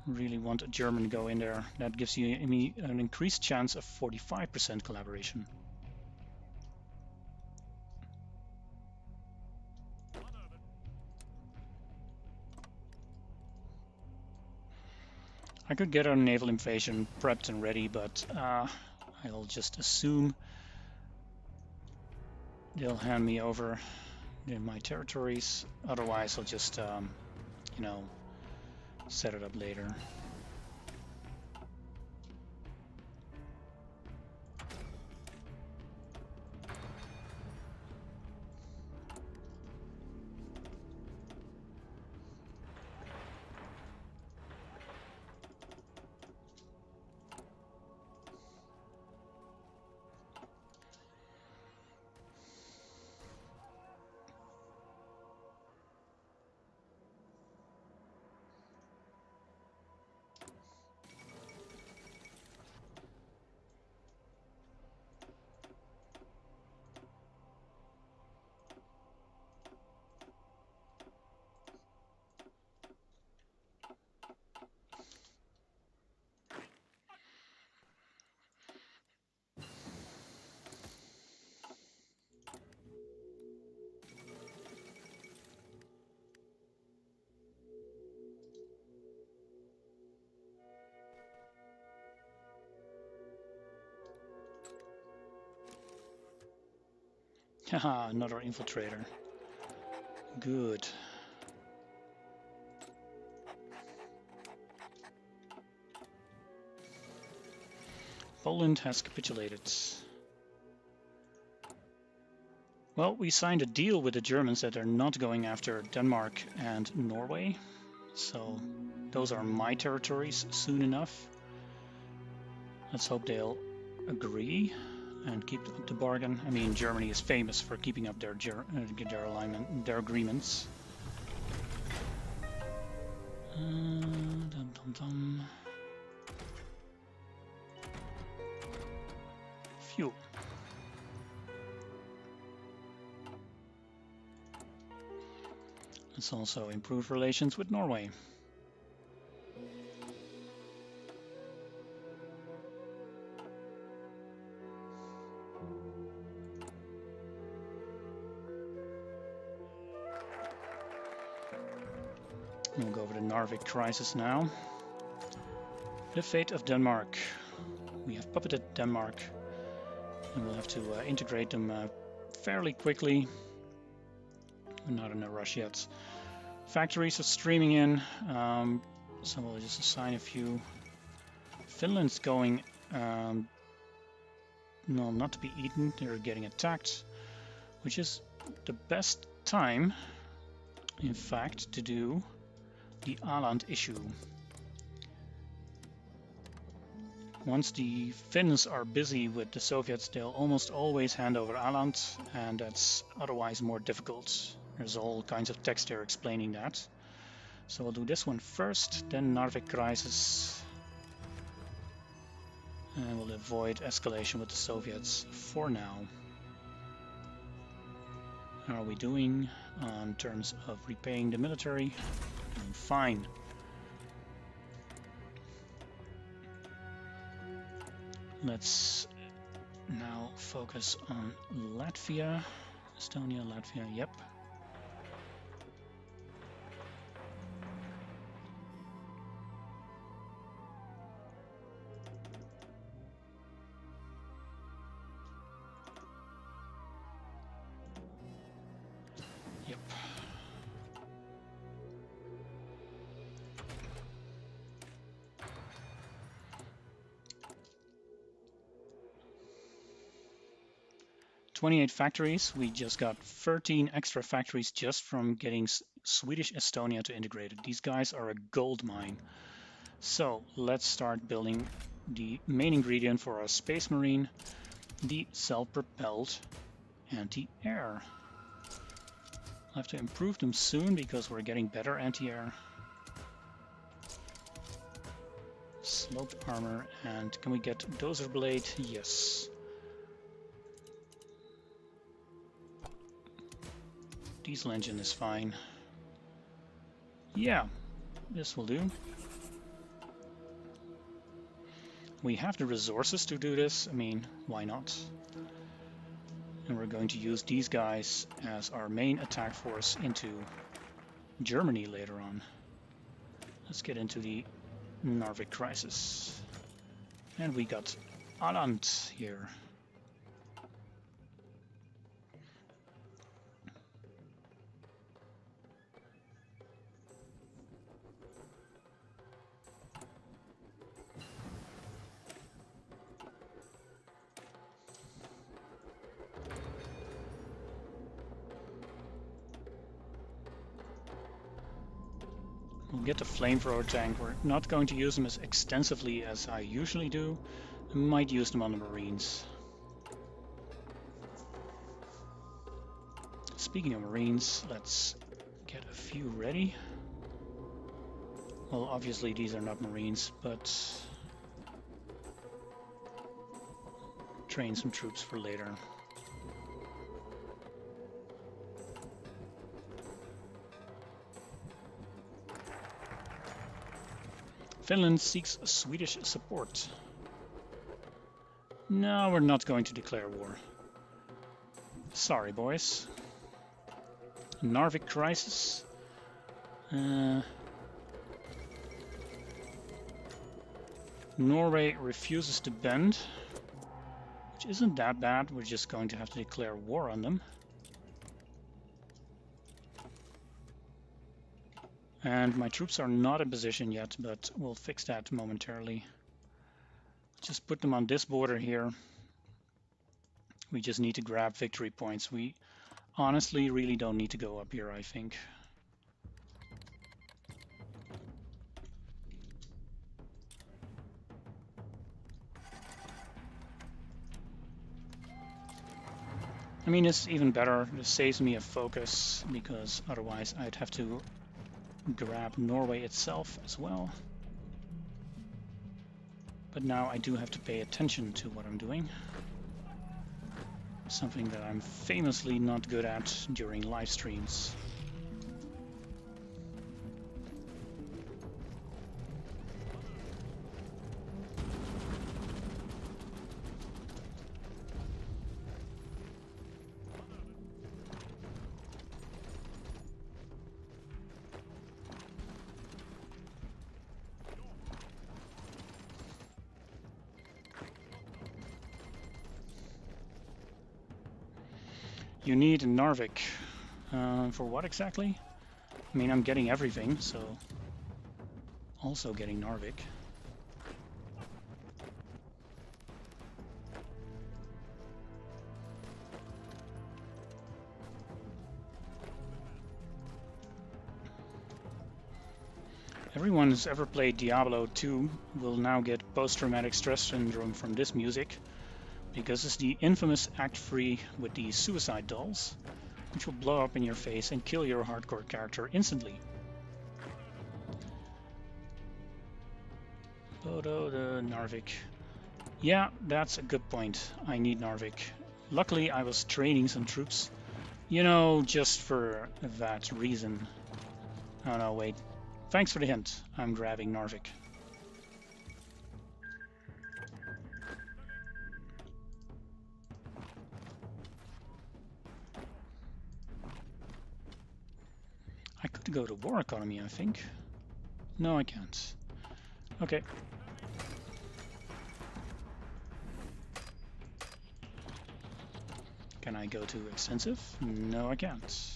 Really want a German to go in there. That gives you an increased chance of 45% collaboration. I could get a naval invasion prepped and ready, but I'll just assume they'll hand me over in my territories. Otherwise, I'll just, you know, set it up later. Haha, another infiltrator. Good. Poland has capitulated. Well, we signed a deal with the Germans that they're not going after Denmark and Norway. So those are my territories soon enough. Let's hope they'll agree and keep up the bargain. I mean, Germany is famous for keeping up their alignment, their agreements. Phew. Let's also improve relations with Norway. We'll go over the Narvik crisis now. The fate of Denmark. We have puppeted Denmark, and we'll have to integrate them fairly quickly. We're not in a rush yet. Factories are streaming in, so we'll just assign a few. Finland's going, no, not to be eaten. They're getting attacked, which is the best time, in fact, to do the Åland issue. Once the Finns are busy with the Soviets, they'll almost always hand over Åland, and that's otherwise more difficult. There's all kinds of text there explaining that. So we'll do this one first, then Narvik crisis. And we'll avoid escalation with the Soviets for now. How are we doing on terms of repaying the military? Doing fine. Let's now focus on Latvia. Estonia, Latvia, yep. Yep. "28 factories. We just got 13 extra factories just from getting Swedish Estonia to integrate it. These guys are a gold mine. So let's start building the main ingredient for our Space Marine, the self-propelled anti-air. I'll have to improve them soon because we're getting better anti-air. Sloped armor, and can we get dozer blade? Yes. Diesel engine is fine. Yeah, this will do. We have the resources to do this. I mean, why not? And we're going to use these guys as our main attack force into Germany later on. Let's get into the Narvik crisis. And we got Åland here. We'll get the flamethrower tank. We're not going to use them as extensively as I usually do. I might use them on the Marines. Speaking of Marines, let's get a few ready. Well, obviously these are not Marines, but train some troops for later. Finland seeks Swedish support. No, we're not going to declare war. Sorry, boys. Narvik crisis. Norway refuses to bend, which isn't that bad. We're just going to have to declare war on them. And my troops are not in position yet, but we'll fix that momentarily. Just put them on this border here. We just need to grab victory points. We honestly really don't need to go up here, I think. I mean, it's even better. It saves me a focus, because otherwise I'd have to grab Norway itself as well. But now I do have to pay attention to what I'm doing. Something that I'm famously not good at during live streams. You need a Narvik. For what exactly? I mean, I'm getting everything, so also getting Narvik. Everyone who's ever played Diablo 2 will now get post-traumatic stress syndrome from this music, because it's the infamous Act 3 with the suicide dolls, which will blow up in your face and kill your hardcore character instantly. Photo the Narvik. Yeah, that's a good point. I need Narvik. Luckily, I was training some troops, you know, just for that reason. Oh no, wait. Thanks for the hint. I'm grabbing Narvik. I could go to war economy, I think. No, I can't. Okay. Can I go to extensive? No, I can't.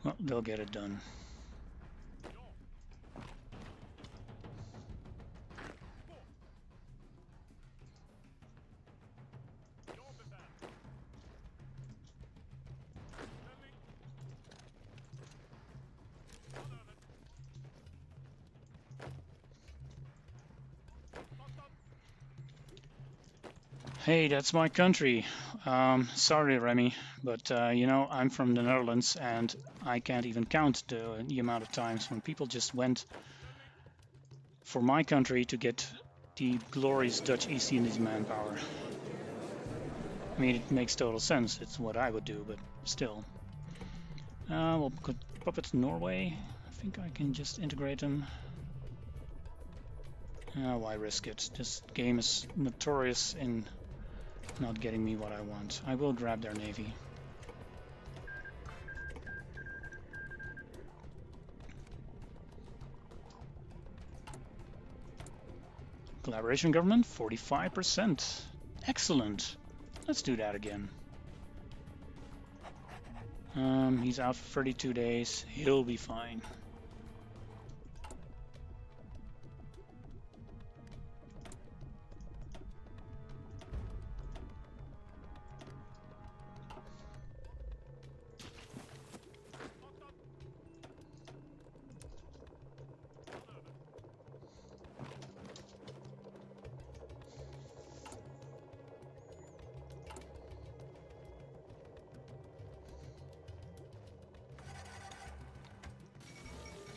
Well, they'll get it done. Hey, that's my country. Sorry, Remy, but you know, I'm from the Netherlands and I can't even count the amount of times when people just went for my country to get the glorious Dutch East Indies manpower. I mean, it makes total sense. It's what I would do, but still. We'll put puppets Norway. I think I can just integrate them. Why risk it? This game is notorious in not getting me what I want. I will grab their navy. Collaboration government, 45%. Excellent. Let's do that again. He's out for 32 days. He'll be fine.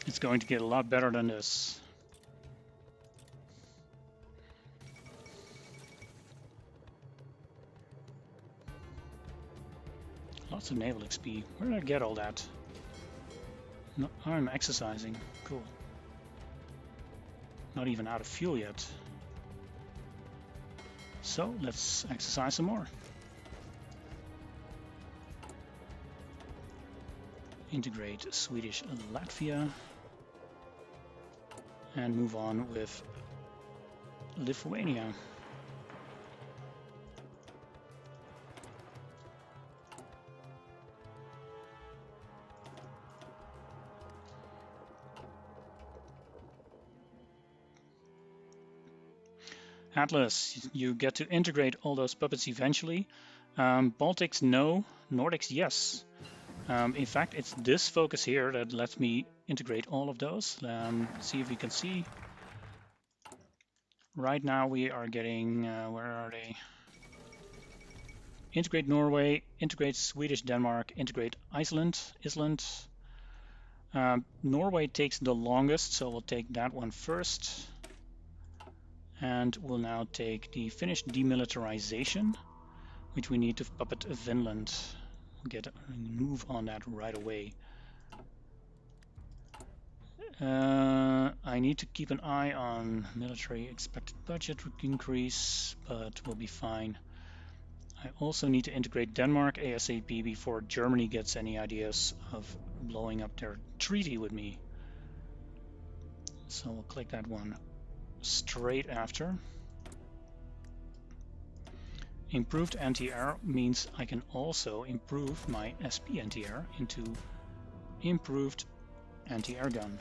It's going to get a lot better than this. Lots of naval XP. Where did I get all that? No, I'm exercising. Cool. Not even out of fuel yet. So let's exercise some more. Integrate Swedish Latvia. And move on with Lithuania. Atlas, you get to integrate all those puppets eventually. Baltics, no. Nordics, yes. In fact, it's this focus here that lets me integrate all of those. See if we can see. Right now we are getting, where are they? Integrate Norway, integrate Swedish Denmark, integrate Iceland. Norway takes the longest, so we'll take that one first. And we'll now take the Finnish demilitarization, which we need to puppet Finland. Move on that right away. I need to keep an eye on military expected budget increase, but we'll be fine. I also need to integrate Denmark ASAP before Germany gets any ideas of blowing up their treaty with me. So we'll click that one straight after. Improved anti-air means I can also improve my SP anti-air into improved anti-air gun.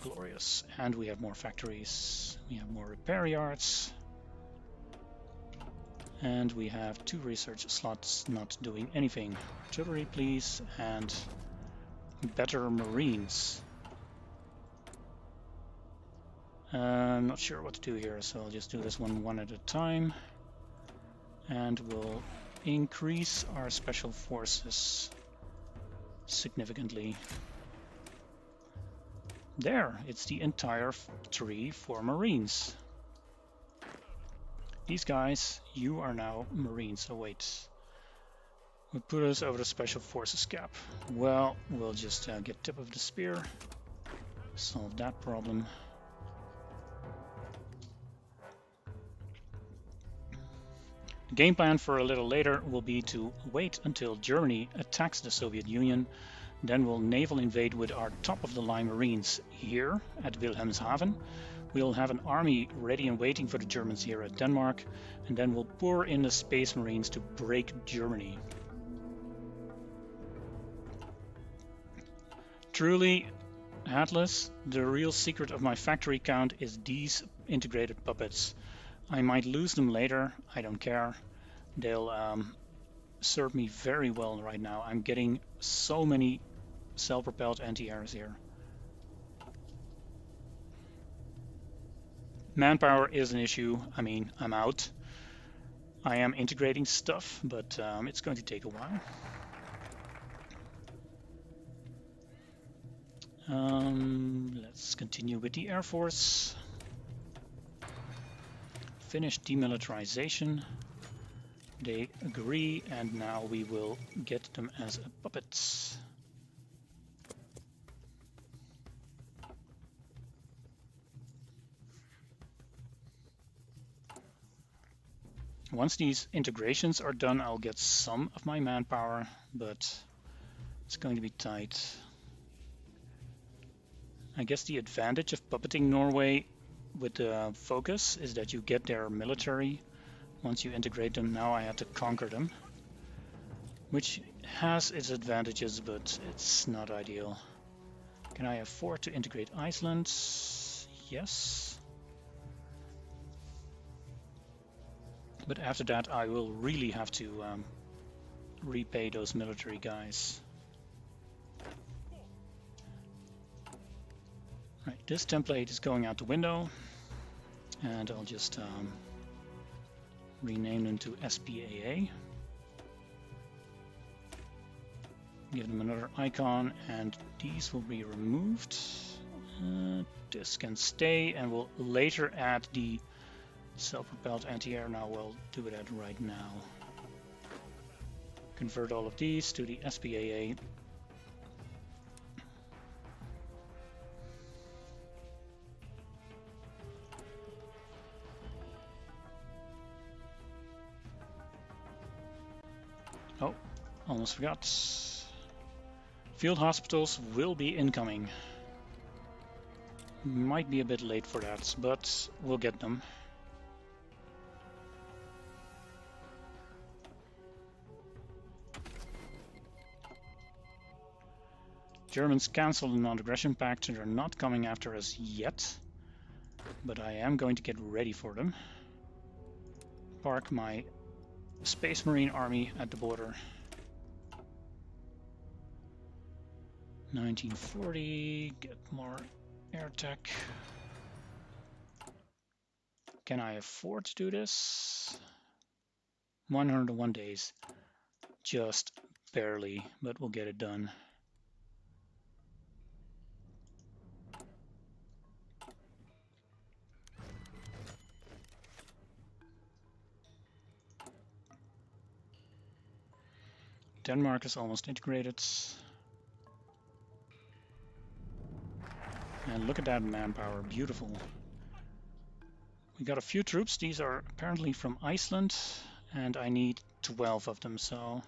Glorious. And we have more factories. We have more repair yards. And we have 2 research slots not doing anything. Artillery, please, and better marines. I'm not sure what to do here, so I'll just do this one at a time. And we'll increase our special forces significantly. There, it's the entire tree for marines. These guys, you are now marines. Oh wait, we put us over the special forces gap. Well, we'll just get tip of the spear, solve that problem. The game plan for a little later will be to wait until Germany attacks the Soviet Union. Then we'll naval invade with our top-of-the-line marines here at Wilhelmshaven. We'll have an army ready and waiting for the Germans here at Denmark, and then we'll pour in the Space Marines to break Germany. Truly, Atlas, the real secret of my factory count is these integrated puppets. I might lose them later, I don't care. They'll serve me very well right now. I'm getting so many self-propelled anti-airs here. Manpower is an issue. I mean, I'm out. I am integrating stuff, but it's going to take a while. Let's continue with the Air Force. Finish demilitarization. They agree, and now we will get them as puppets. Once these integrations are done, I'll get some of my manpower, but it's going to be tight. I guess the advantage of puppeting Norway with the focus is that you get their military once you integrate them. Now I have to conquer them, which has its advantages, but it's not ideal. Can I afford to integrate Iceland? Yes. But after that I will really have to repay those military guys. Right, this template is going out the window, and I'll just rename them to SPAA. Give them another icon, and these will be removed. This can stay, and we'll later add the self-propelled anti-air. Now we'll do that right now. Convert all of these to the SPAA. Oh, almost forgot. Field hospitals will be incoming. Might be a bit late for that, but we'll get them. Germans cancelled the non-aggression pact, and they're not coming after us yet, but I am going to get ready for them. Park my Space Marine army at the border. 1940, get more air tech. Can I afford to do this? 101 days. Just barely, but we'll get it done. Denmark is almost integrated. And look at that manpower, beautiful. We got a few troops. These are apparently from Iceland, and I need 12 of them, so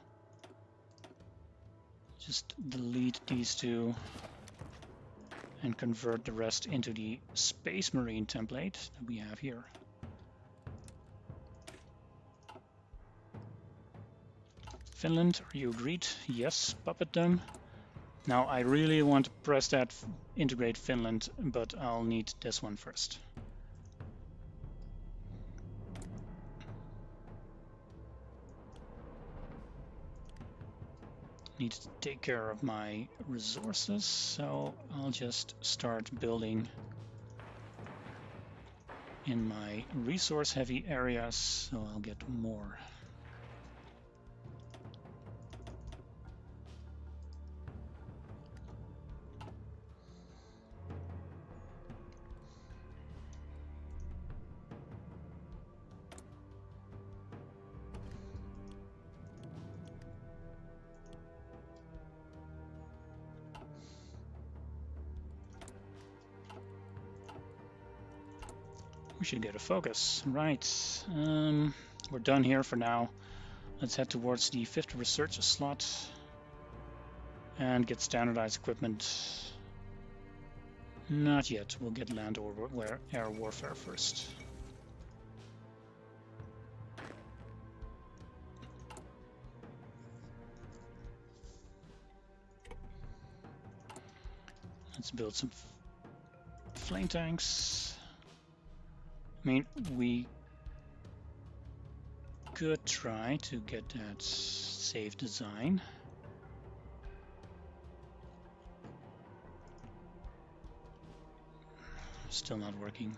Just delete these two and convert the rest into the Space Marine template that we have here. Finland, are you agreed? Yes, puppet them. Now I really want to press that integrate Finland, but I'll need this one first. Need to take care of my resources, so I'll just start building in my resource heavy areas, so I'll get more. We should get a focus. Right, we're done here for now. Let's head towards the 5th research slot and get standardized equipment. Not yet, we'll get land or air warfare first. Let's build some flame tanks. I mean, we could try to get that safe design. Still not working.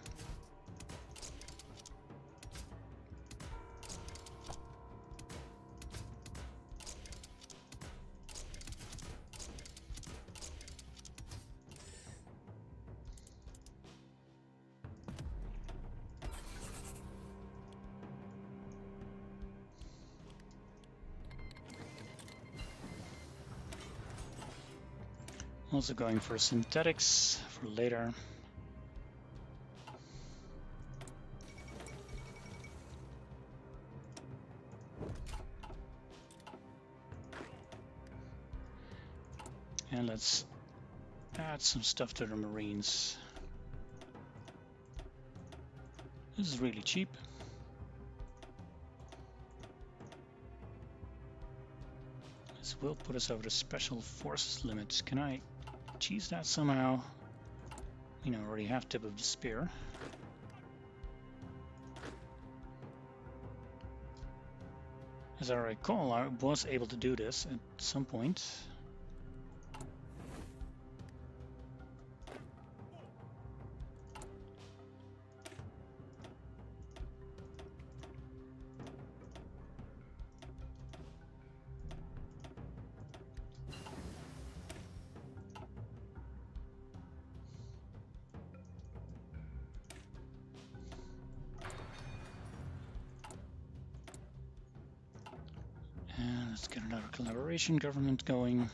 Also going for synthetics for later. And let's add some stuff to the Marines. This is really cheap. This will put us over the special forces limit. Can I cheese that somehow? You know, I already have tip of the spear. As I recall, I was able to do this at some point. Let's get another collaboration government going.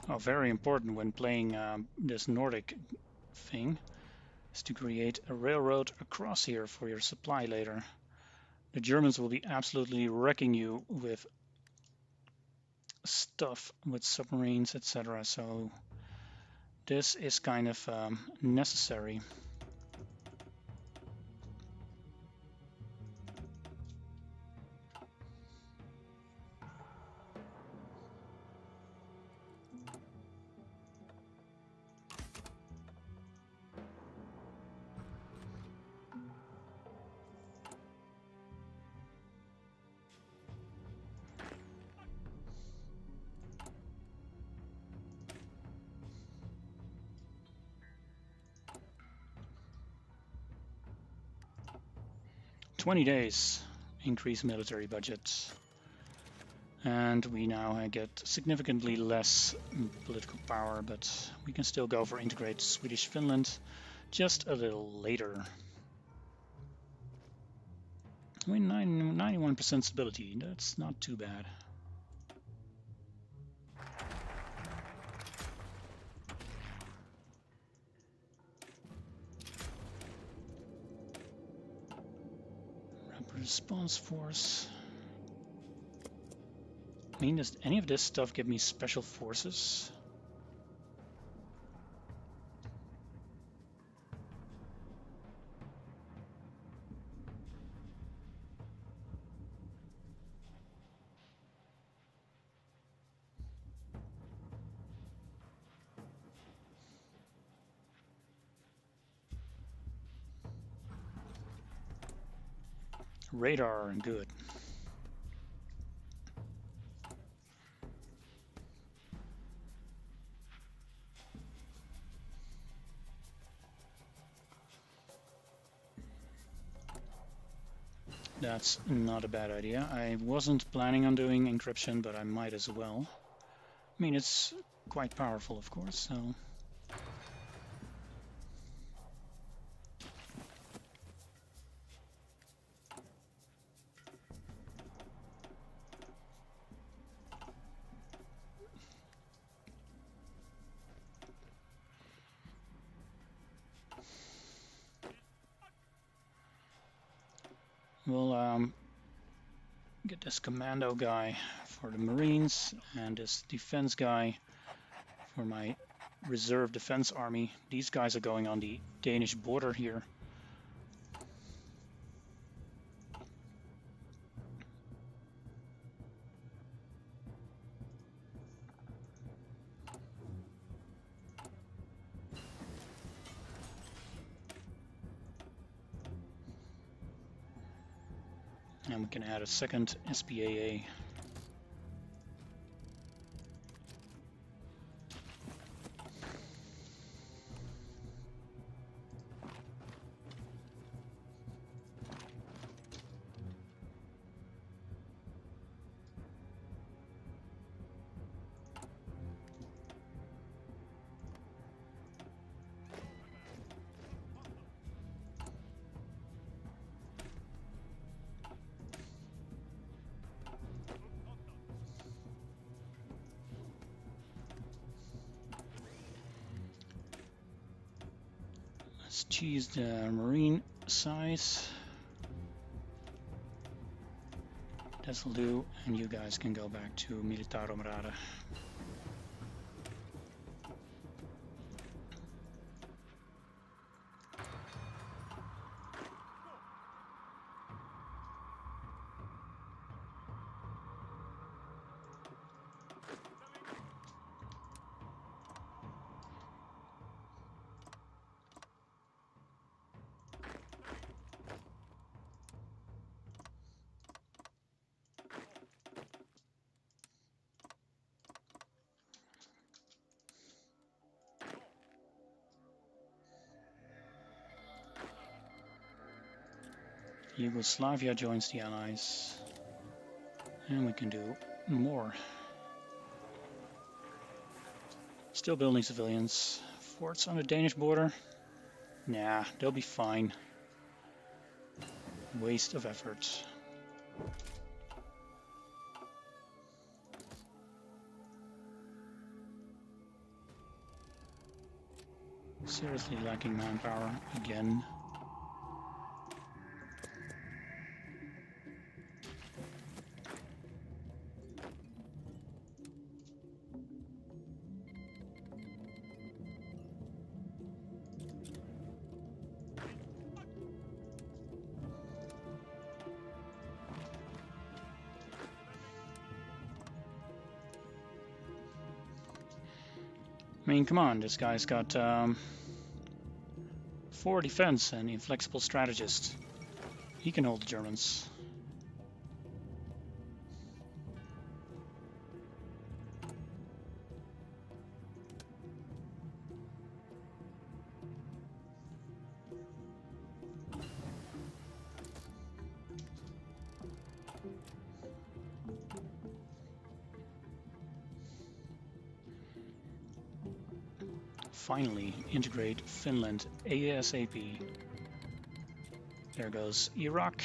Oh, very important when playing this Nordic thing is to create a railroad across here for your supply later. The Germans will be absolutely wrecking you with stuff, with submarines, etc. So this is kind of necessary. "20 days, increase military budget." And we now get significantly less political power, but we can still go for integrate Swedish Finland just a little later. I mean, 91% stability, that's not too bad. Rapid response force. I mean, does any of this stuff give me special forces? Radar, good. That's not a bad idea. I wasn't planning on doing encryption, but I might as well. I mean, it's quite powerful, of course, so... We'll get this commando guy for the Marines and this defense guy for my reserve defense army. These guys are going on the Danish border here. And we can add a second SPAA. Let's choose the Marine size. This'll do, and you guys can go back to Militarområde. Yugoslavia joins the Allies, and we can do more. Still building civilians. Forts on the Danish border? Nah, they'll be fine. Waste of effort. Seriously lacking manpower again. I mean, come on, this guy's got 4 defense and inflexible strategist. He can hold the Germans. Finally, integrate Finland ASAP. There goes Iraq.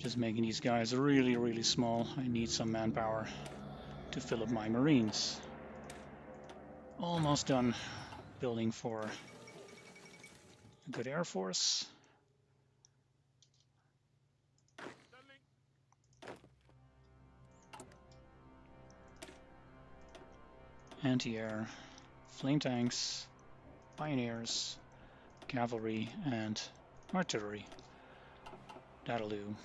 Just making these guys really, really small. I need some manpower to fill up my Marines. Almost done building for a good air force. Anti-air, flame tanks, pioneers, cavalry, and artillery. That'll do.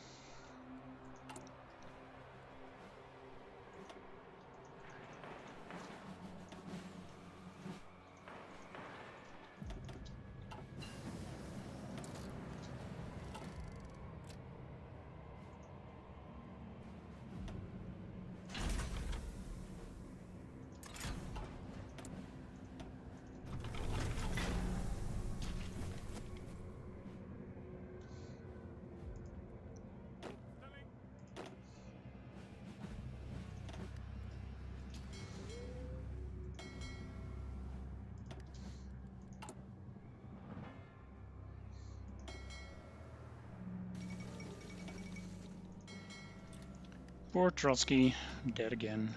Poor Trotsky, dead again.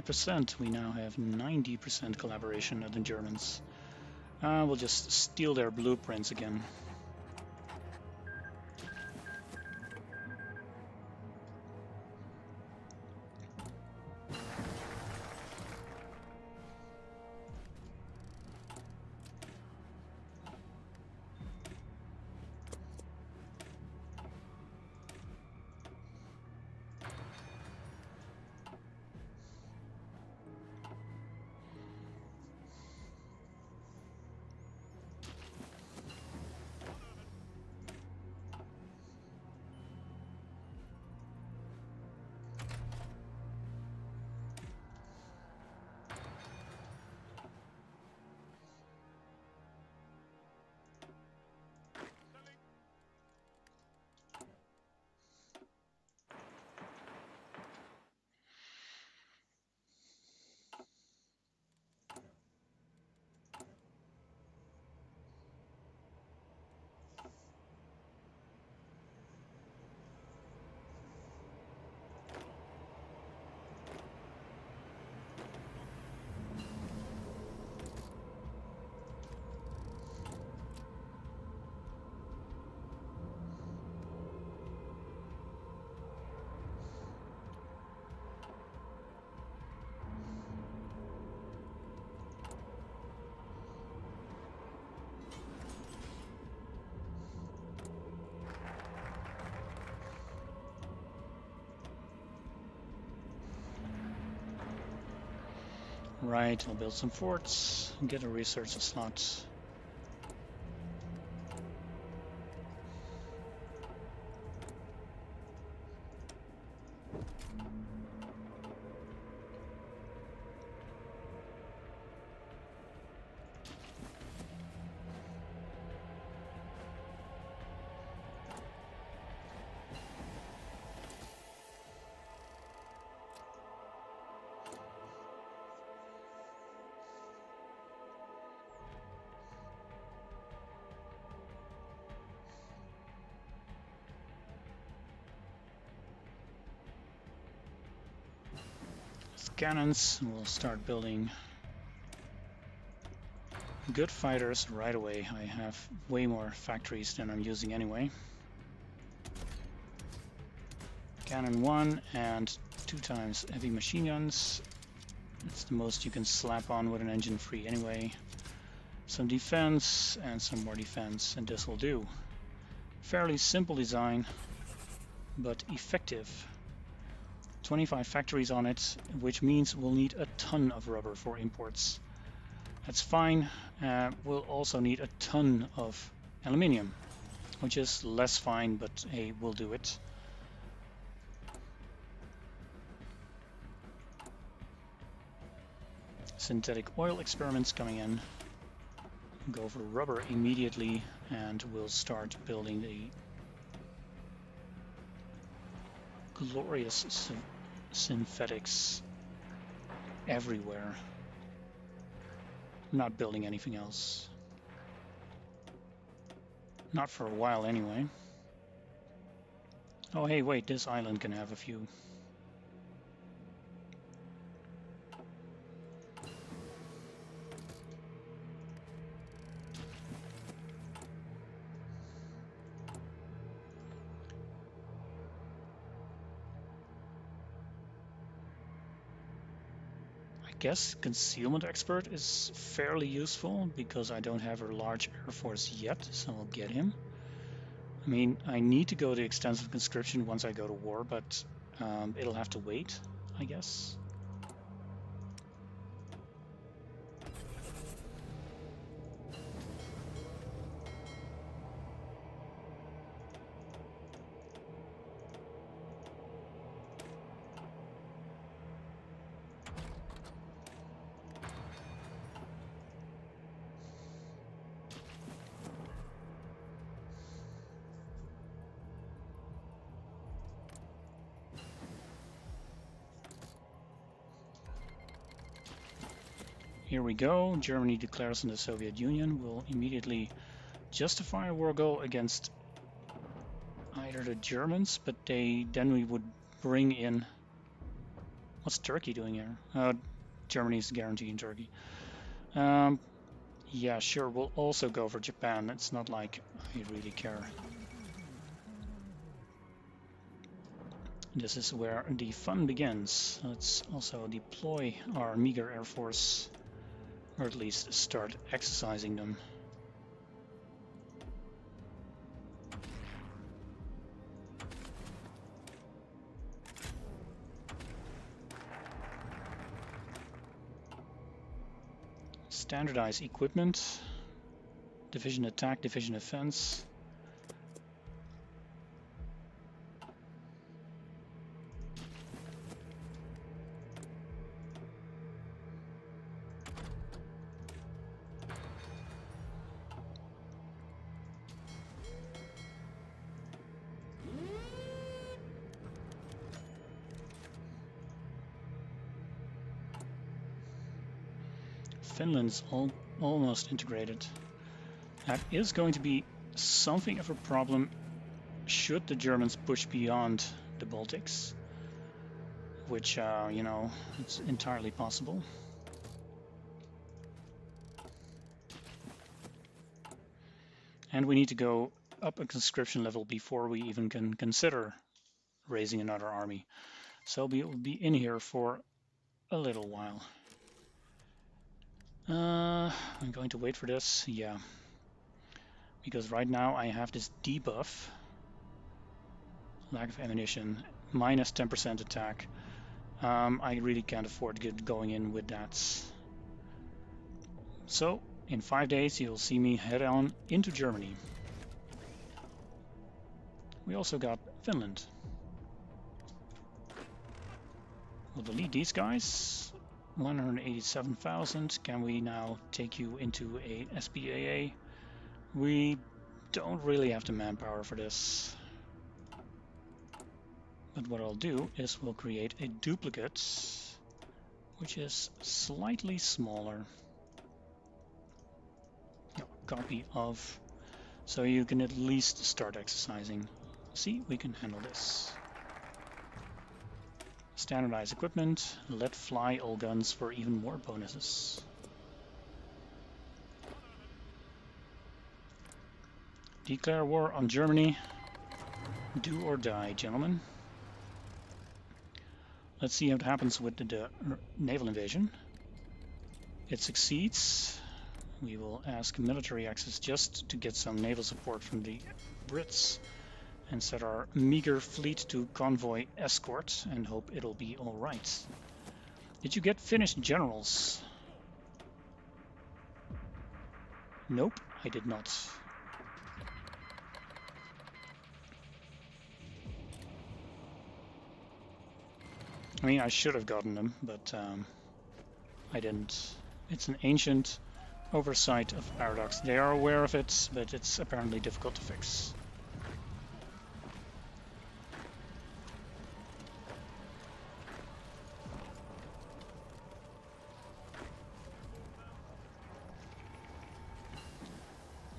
%. We now have 90% collaboration of the Germans. We'll just steal their blueprints again. Right, I'll build some forts and get a research slot. Cannons, we'll start building good fighters right away. I have way more factories than I'm using anyway. Cannon 1 and 2 times heavy machine guns. That's the most you can slap on with an engine free anyway. Some defense and some more defense, and this will do. Fairly simple design, but effective. 25 factories on it, which means we'll need a ton of rubber for imports. That's fine. We'll also need a ton of aluminium, which is less fine, but hey, we'll do it. Synthetic oil experiments coming in. Go for rubber immediately, and we'll start building the glorious synthetics everywhere. I'm not building anything else. Not for a while anyway. Oh hey, wait, this island can have a few. I guess concealment expert is fairly useful because I don't have a large air force yet, so I'll get him. I mean, I need to go to extensive conscription once I go to war, but it'll have to wait, I guess. Here we go. Germany declares in the Soviet Union. Will immediately justify a war goal against either the Germans, but then we would bring in. What's Turkey doing here? Germany's guaranteeing Turkey. Yeah, sure. We'll also go for Japan. It's not like I really care. This is where the fun begins. Let's also deploy our meager air force. Or at least start exercising them. Standardize equipment. Division attack, division offense. Finland's almost integrated. That is going to be something of a problem should the Germans push beyond the Baltics, which, you know, it's entirely possible. And we need to go up a conscription level before we even can consider raising another army. So we will be in here for a little while. I'm going to wait for this, yeah. Because right now I have this debuff. Lack of ammunition, minus 10% attack. I really can't afford to get going in with that. So, in 5 days you'll see me head on into Germany. We also got Finland. We'll delete these guys. 187,000. Can we now take you into a SPAA? We don't really have the manpower for this. But what I'll do is we'll create a duplicate, which is slightly smaller. Copy of, so you can at least start exercising. See, we can handle this. Standardize equipment, let fly all guns for even more bonuses. Declare war on Germany. Do or die, gentlemen. Let's see what happens with the naval invasion. It succeeds. We will ask military access just to get some naval support from the Brits and set our meager fleet to convoy escort and hope it'll be all right. Did you get Finnish generals? Nope, I did not. I mean, I should have gotten them, but I didn't. It's an ancient oversight of Paradox. They are aware of it, but it's apparently difficult to fix.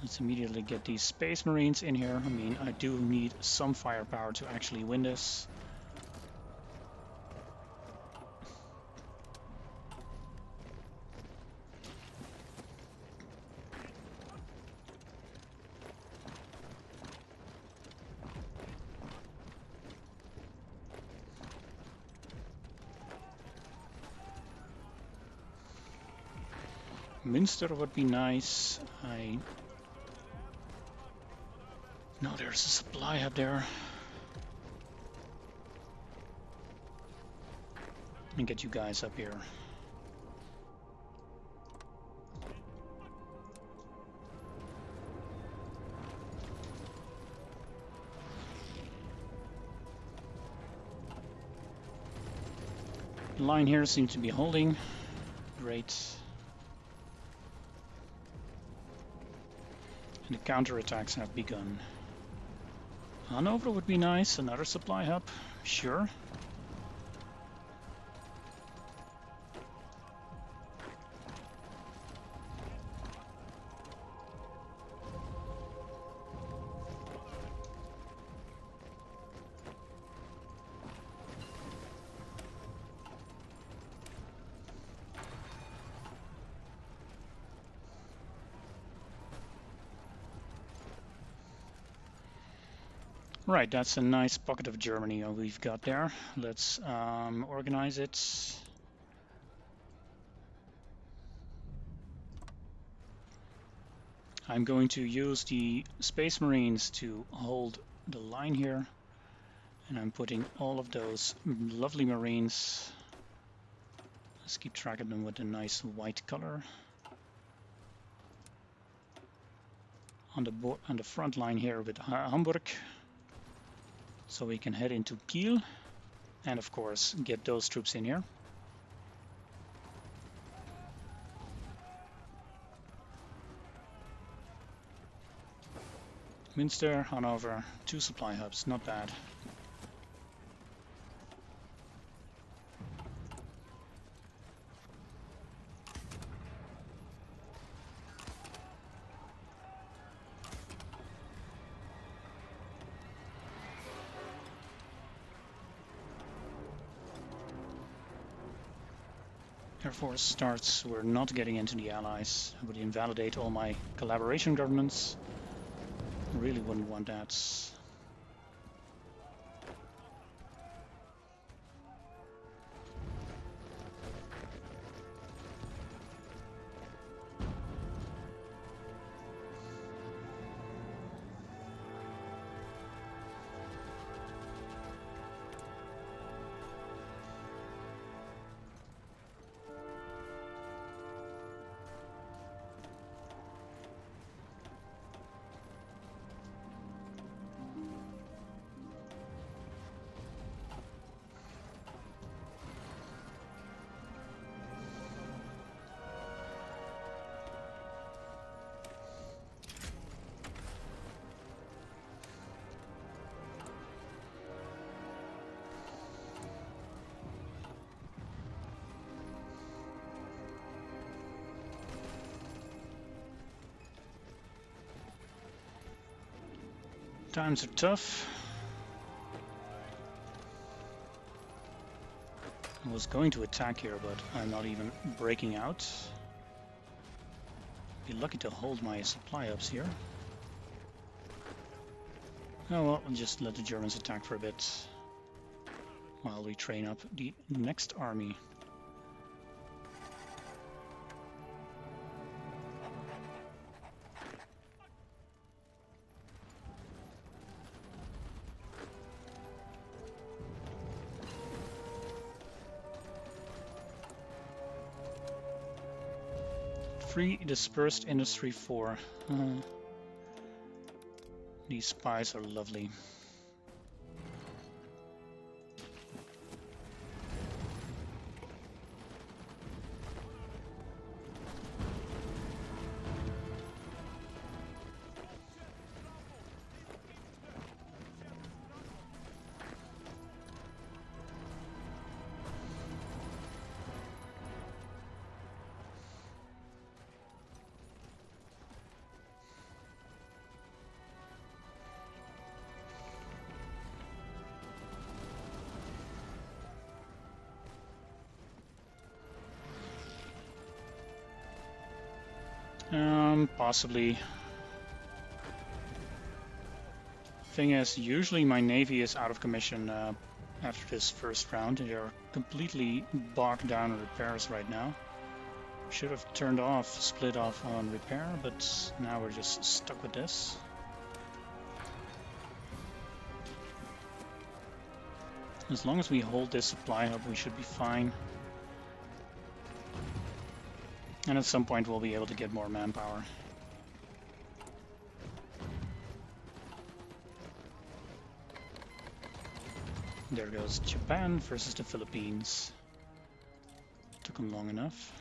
Let's immediately get these Space Marines in here. I mean, I do need some firepower to actually win this. Münster would be nice. No, there's a supply up there. Let me get you guys up here. The line here seems to be holding. Great. And the counterattacks have begun. Hanover would be nice, another supply hub, sure. Right, that's a nice pocket of Germany we've got there. Let's organize it. I'm going to use the Space Marines to hold the line here. And I'm putting all of those lovely Marines. Let's keep track of them with a nice white color. On the front line here with Hamburg. So we can head into Kiel and of course get those troops in here. Münster, Hanover, 2 supply hubs, not bad. Air Force starts, we're not getting into the Allies. It would invalidate all my collaboration governments. I really wouldn't want that. Times are tough. I was going to attack here, but I'm not even breaking out. Be lucky to hold my supply hubs here. Oh well, I'll just let the Germans attack for a bit while we train up the next army. Free dispersed industry 4. These spies are lovely. Possibly. Thing is, usually my navy is out of commission after this first round. They are completely bogged down in repairs right now. Should have turned off, split off on repair, but now we're just stuck with this. As long as we hold this supply hub, we should be fine. And at some point we'll be able to get more manpower. There goes Japan versus the Philippines. Took them long enough.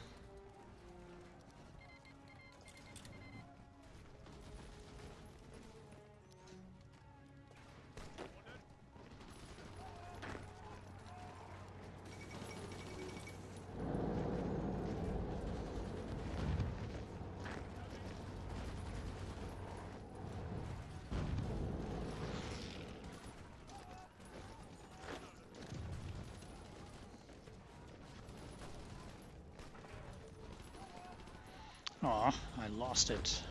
Aw, I lost it.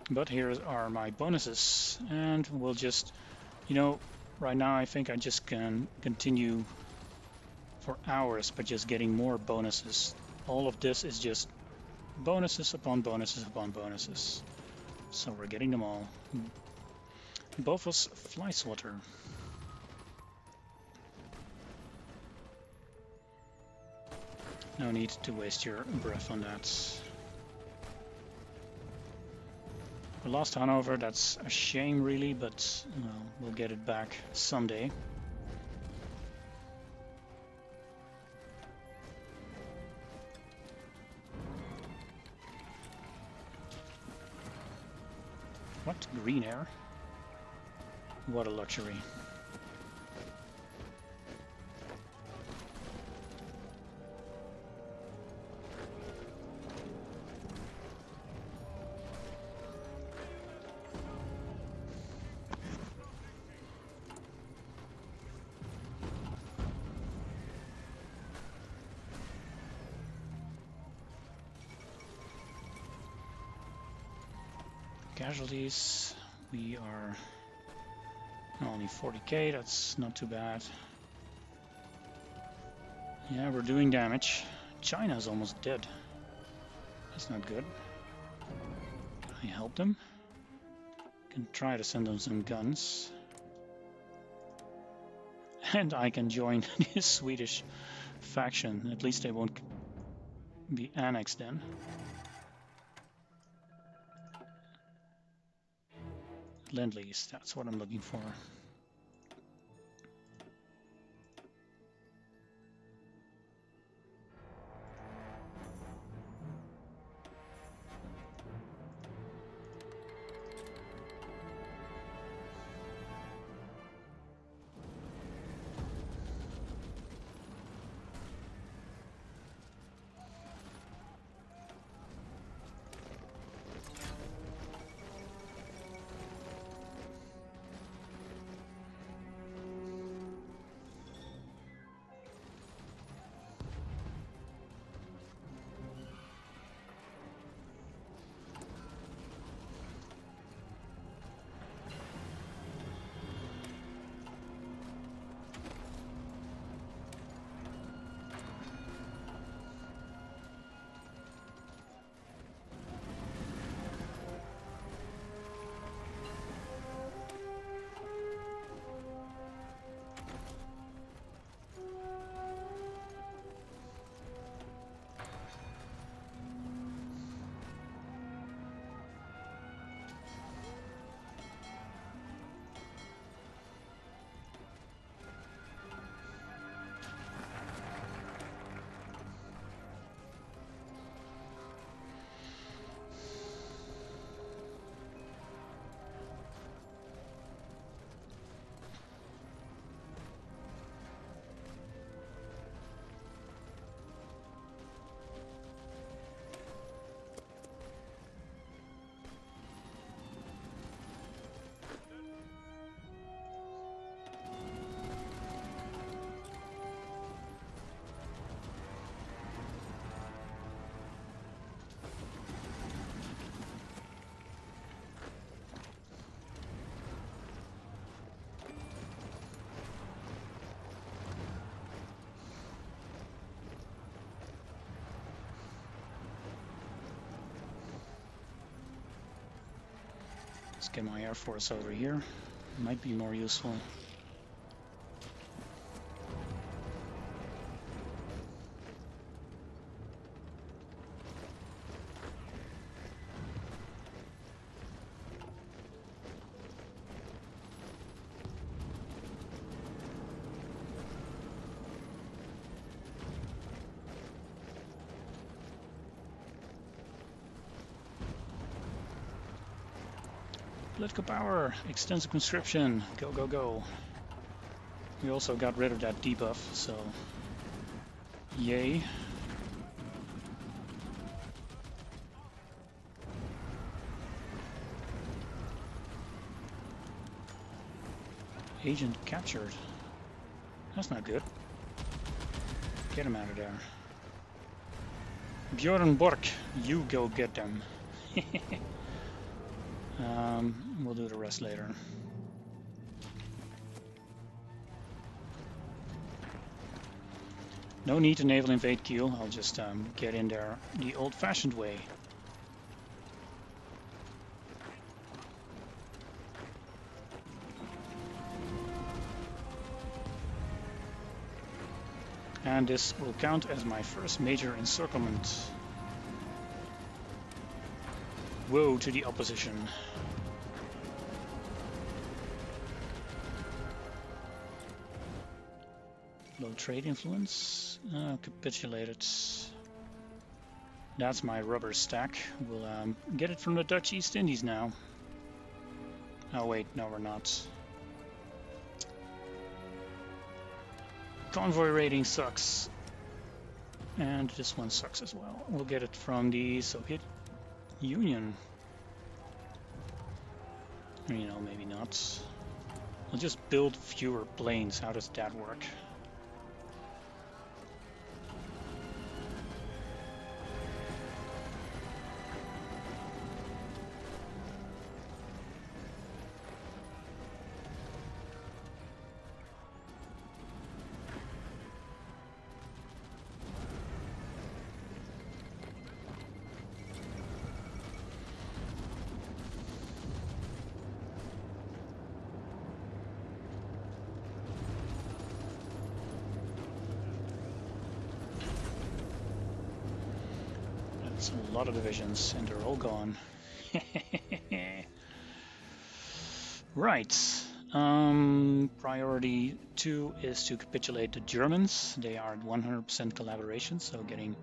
But here are my bonuses, and we'll just, you know, right now I think I just can continue for hours by just getting more bonuses. All of this is just bonuses upon bonuses upon bonuses. So we're getting them all. Bofus fly swatter. No need to waste your breath on that. We lost Hanover, that's a shame really, but well, we'll get it back someday. What? Green air? What a luxury. Casualties, we are only 40k, that's not too bad. Yeah, we're doing damage. China's almost dead. That's not good. I helped them. Can try to send them some guns. And I can join this Swedish faction. At least they won't be annexed then. Lend-lease, that's what I'm looking for. get my air force over here. Might be more useful. Political power, extensive conscription, go, go, go. We also got rid of that debuff, so yay. Agent captured. That's not good. Get him out of there. Bjorn Bork, you go get them. We'll do the rest later. No need to naval invade Kiel, I'll just get in there the old-fashioned way. And this will count as my first major encirclement. Woe to the opposition. Low trade influence. Capitulated. That's my rubber stack. We'll get it from the Dutch East Indies now. Oh wait, no we're not. Convoy rating sucks. And this one sucks as well. We'll get it from the Soviet Union. You know, maybe not. We'll just build fewer planes. How does that work? That's a lot of divisions, and they're all gone. Right. Priority 2 is to capitulate the Germans. They are at 100% collaboration, so getting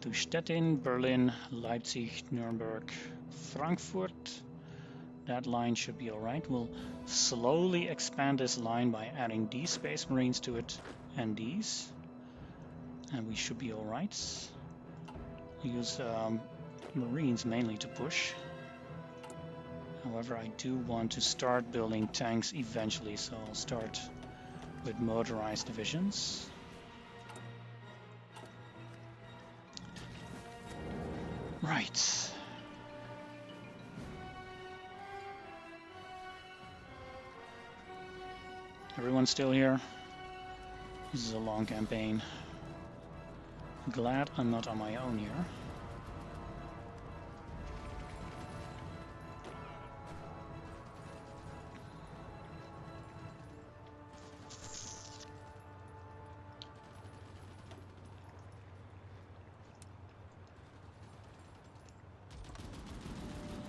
to Stettin, Berlin, Leipzig, Nuremberg, Frankfurt. That line should be alright. We'll slowly expand this line by adding these Space Marines to it and these. And we should be alright. Use Marines mainly to push. However, I do want to start building tanks eventually, so I'll start with motorized divisions. Right. Everyone's still here? This is a long campaign. Glad I'm not on my own here.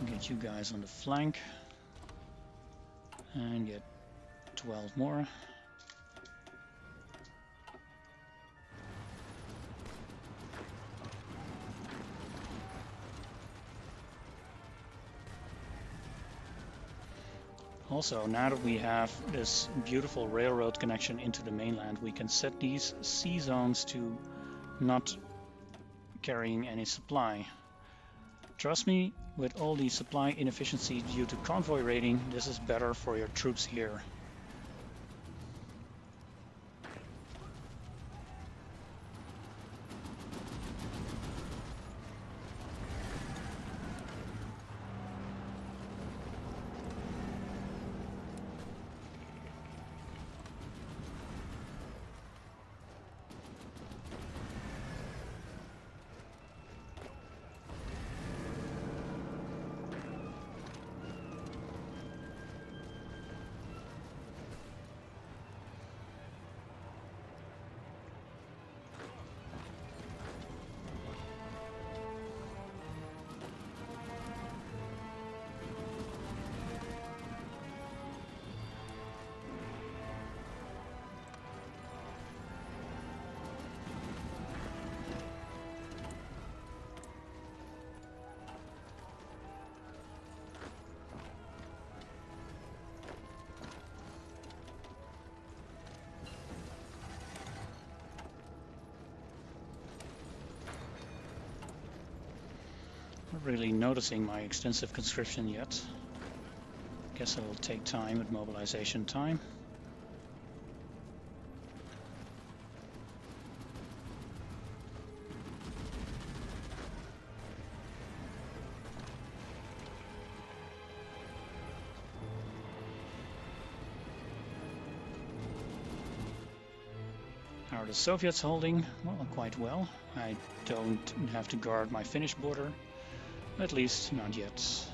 Get you guys on the flank and get 12 more. Also, now that we have this beautiful railroad connection into the mainland, we can set these sea zones to not carrying any supply. Trust me, with all the supply inefficiency due to convoy raiding, this is better for your troops here. Not really noticing my extensive conscription yet. Guess it'll take time with mobilization time. How are the Soviets holding? Well, quite well. I don't have to guard my Finnish border, at least not yet.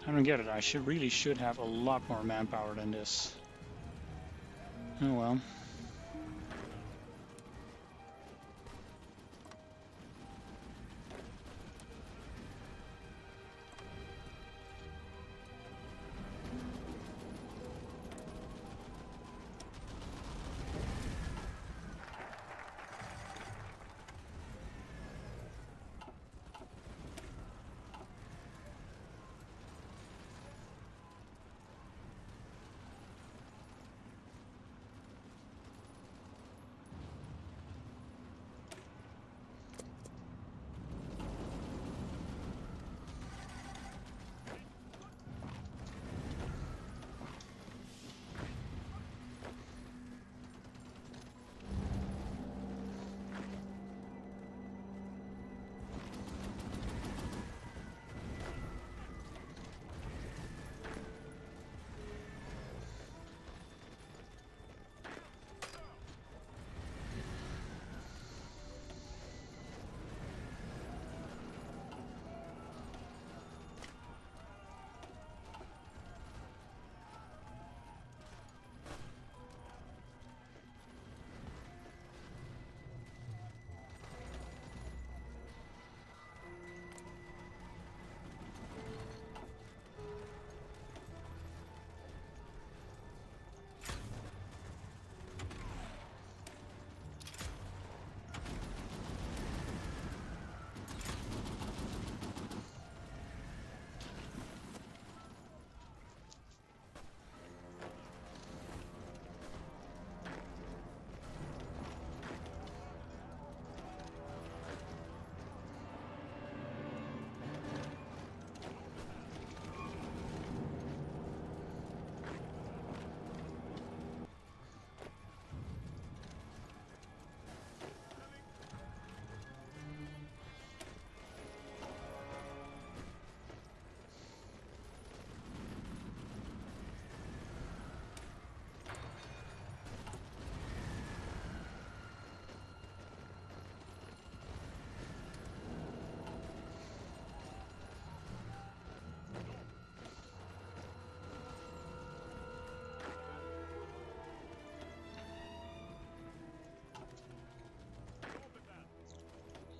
I don't get it. I really should have a lot more manpower than this. Oh well.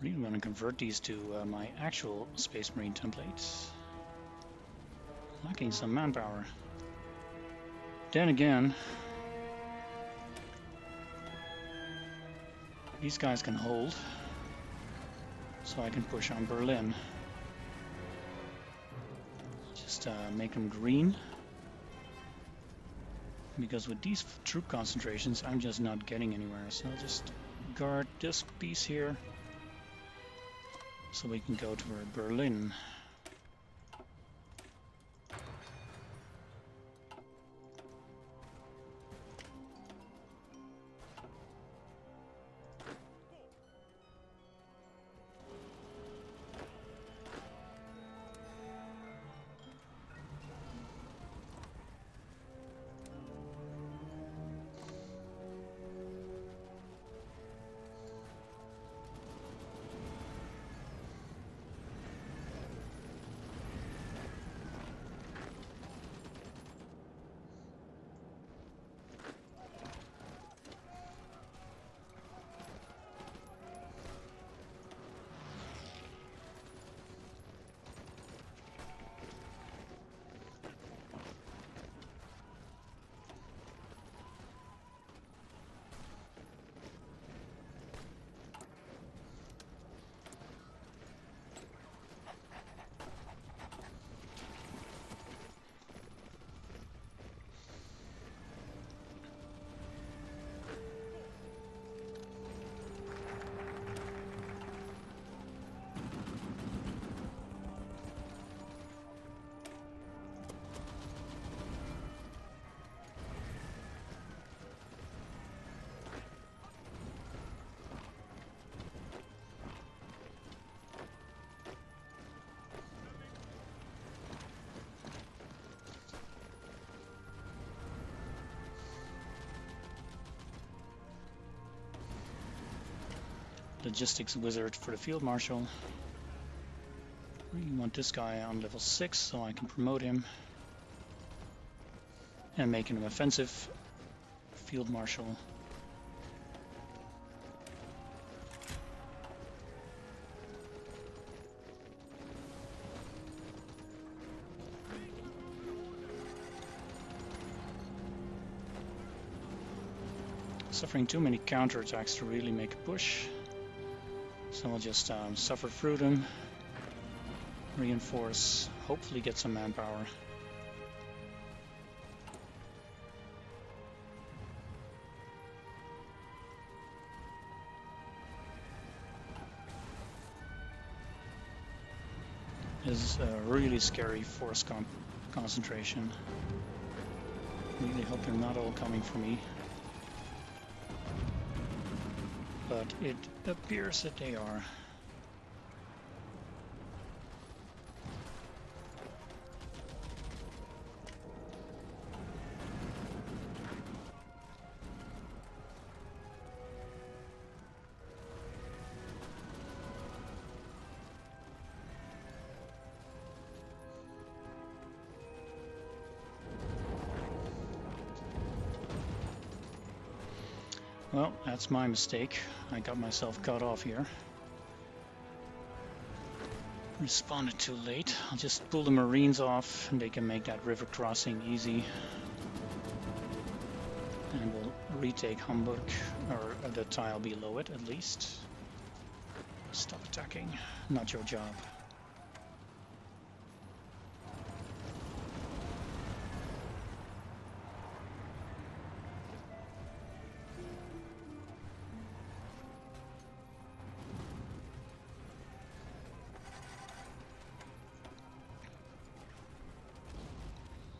Really want to convert these to my actual Space Marine templates. Lacking some manpower. Then again, these guys can hold, so I can push on Berlin. Just make them green, because with these troop concentrations I'm just not getting anywhere. So I'll just guard this piece here, so we can go to Berlin. logistics wizard for the field marshal. We want this guy on level 6 so I can promote him and make him an offensive field marshal. Suffering too many counterattacks to really make a push, so I'll just suffer through them, reinforce, hopefully get some manpower. This is a really scary force concentration. Really hope they're not all coming for me. But it appears that they are. Well, that's my mistake. I got myself cut off here. Responded too late. I'll just pull the Marines off and they can make that river crossing easy. And we'll retake Hamburg, or the tile below it at least. Stop attacking. Not your job.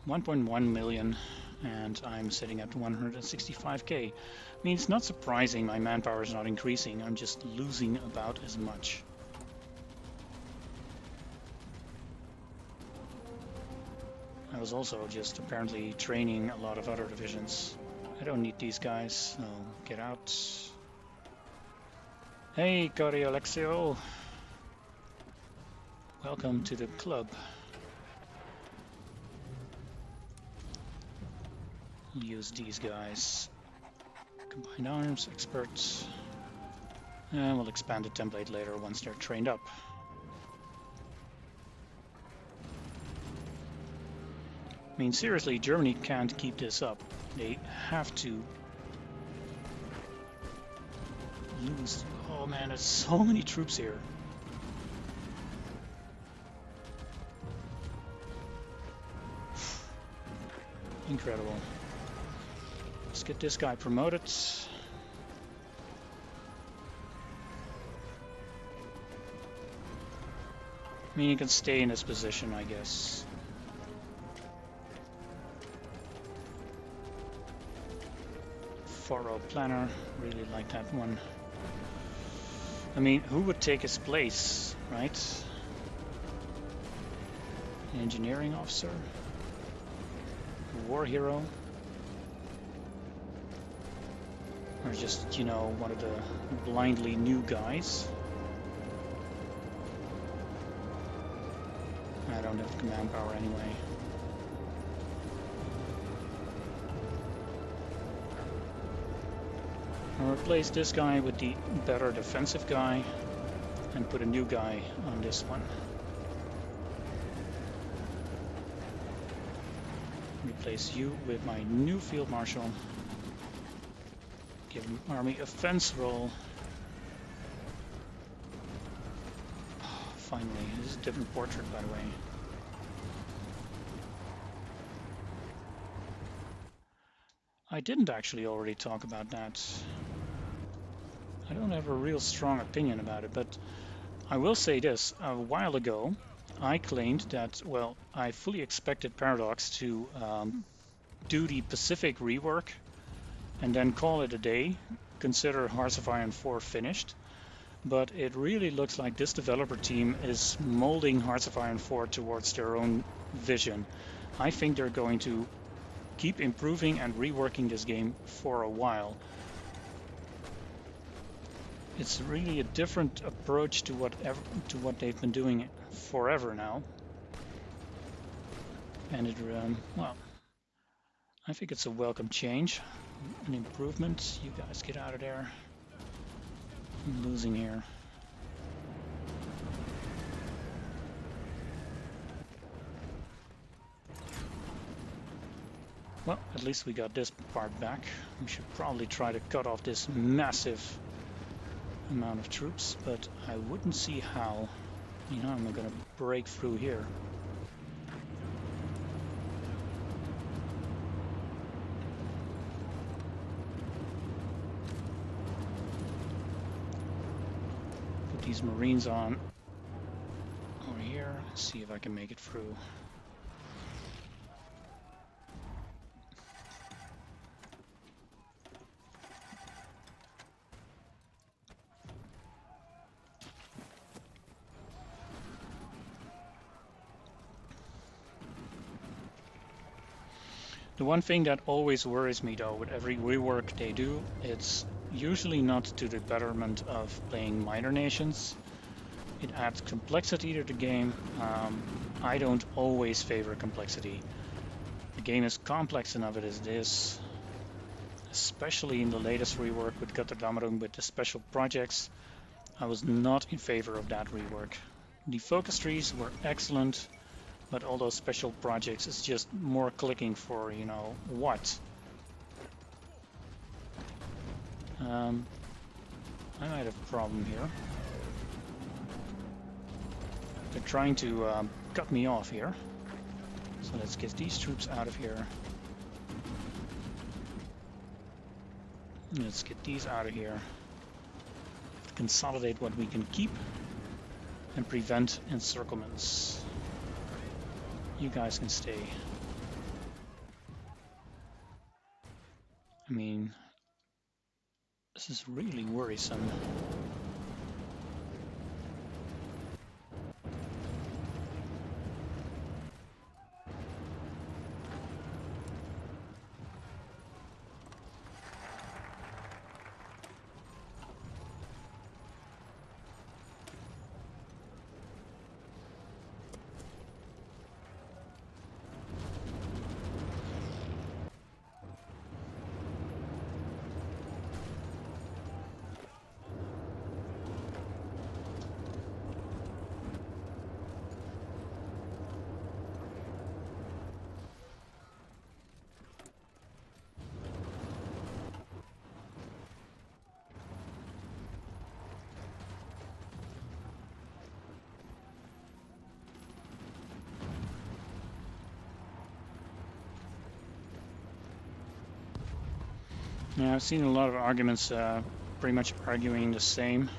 $1.1 million, and I'm sitting at 165k. I mean, it's not surprising my manpower is not increasing. I'm just losing about as much. I was also just apparently training a lot of other divisions. I don't need these guys, so get out. Hey, Cody Alexio. Welcome to the club. We'll use these guys. Combined arms, experts. And we'll expand the template later once they're trained up. I mean, seriously, Germany can't keep this up. They have to lose. Oh man, there's so many troops here. Incredible. Let's get this guy promoted. I mean, he can stay in his position, I guess. Faro planner, really like that one. I mean, who would take his place, right? Engineering officer? War hero? Or just, you know, one of the blindly new guys? I don't have command power anyway. I'll replace this guy with the better defensive guy and put a new guy on this one. Replace you with my new field marshal. Give him army offense role. Finally, this is a different portrait, by the way. I didn't actually already talk about that. I don't have a real strong opinion about it, but I will say this. A while ago, I claimed that, well, I fully expected Paradox to do the Pacific rework and then call it a day, consider Hearts of Iron 4 finished. But it really looks like this developer team is molding Hearts of Iron 4 towards their own vision. I think they're going to keep improving and reworking this game for a while. it's really a different approach to what they've been doing forever now. And it, well, I think it's a welcome change, an improvement. You guys get out of there. I'm losing here. Well, at least we got this part back. We should probably try to cut off this massive amount of troops, but I wouldn't see how. You know, I'm not gonna break through here. Put these Marines on over here, see if I can make it through. The one thing that always worries me though with every rework they do, it's usually not to the betterment of playing minor nations. It adds complexity to the game. I don't always favor complexity. The game is complex enough as it is, especially in the latest rework with Götterdämmerung with the special projects. I was not in favor of that rework. The focus trees were excellent, but all those special projects is just more clicking for, you know, what? I might have a problem here. They're trying to cut me off here. So let's get these troops out of here. Let's get these out of here. Consolidate what we can keep and prevent encirclements. You guys can stay. I mean, this is really worrisome. Yeah, I've seen a lot of arguments pretty much arguing the same.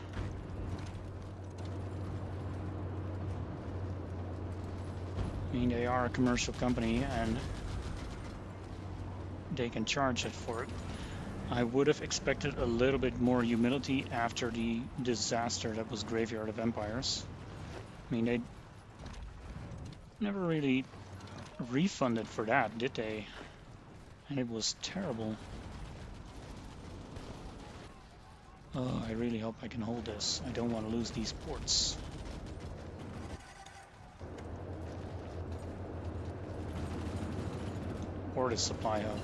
I mean, they are a commercial company and they can charge it for it. I would have expected a little bit more humility after the disaster that was Graveyard of Empires. I mean, they never really refunded for that, did they? And it was terrible. Oh, I really hope I can hold this. I don't want to lose these ports. Or the supply hub.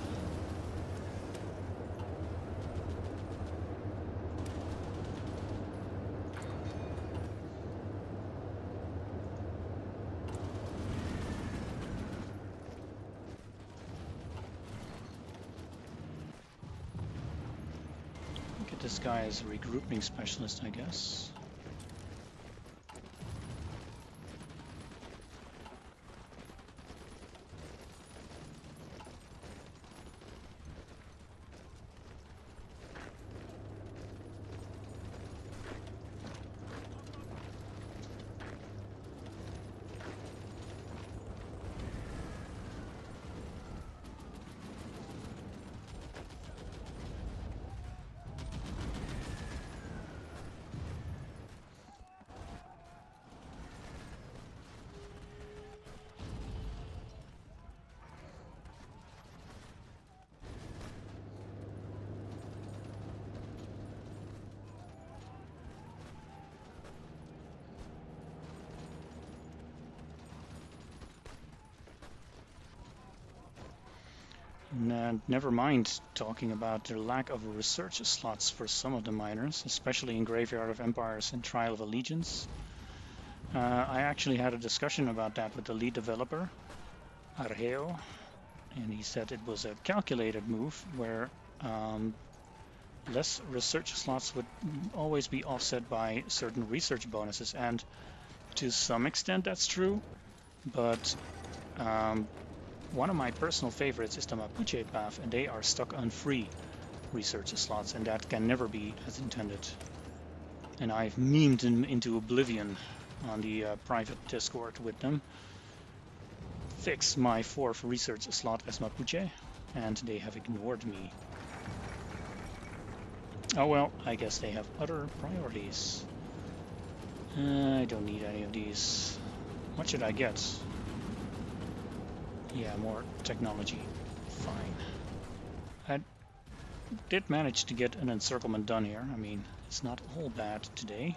This guy is a regrouping specialist, I guess. And never mind talking about the lack of research slots for some of the miners, especially in Graveyard of Empires and Trial of Allegiance. I actually had a discussion about that with the lead developer, Argeo, and he said it was a calculated move where less research slots would always be offset by certain research bonuses, and to some extent that's true, but one of my personal favorites is the Mapuche path, and they are stuck on free research slots, and that can never be as intended. And I've memed them into oblivion on the private Discord with them. Fix my 4th research slot as Mapuche, and they have ignored me. Oh well, I guess they have other priorities. I don't need any of these. What should I get? Yeah, more technology. Fine. I did manage to get an encirclement done here. I mean, it's not all bad today.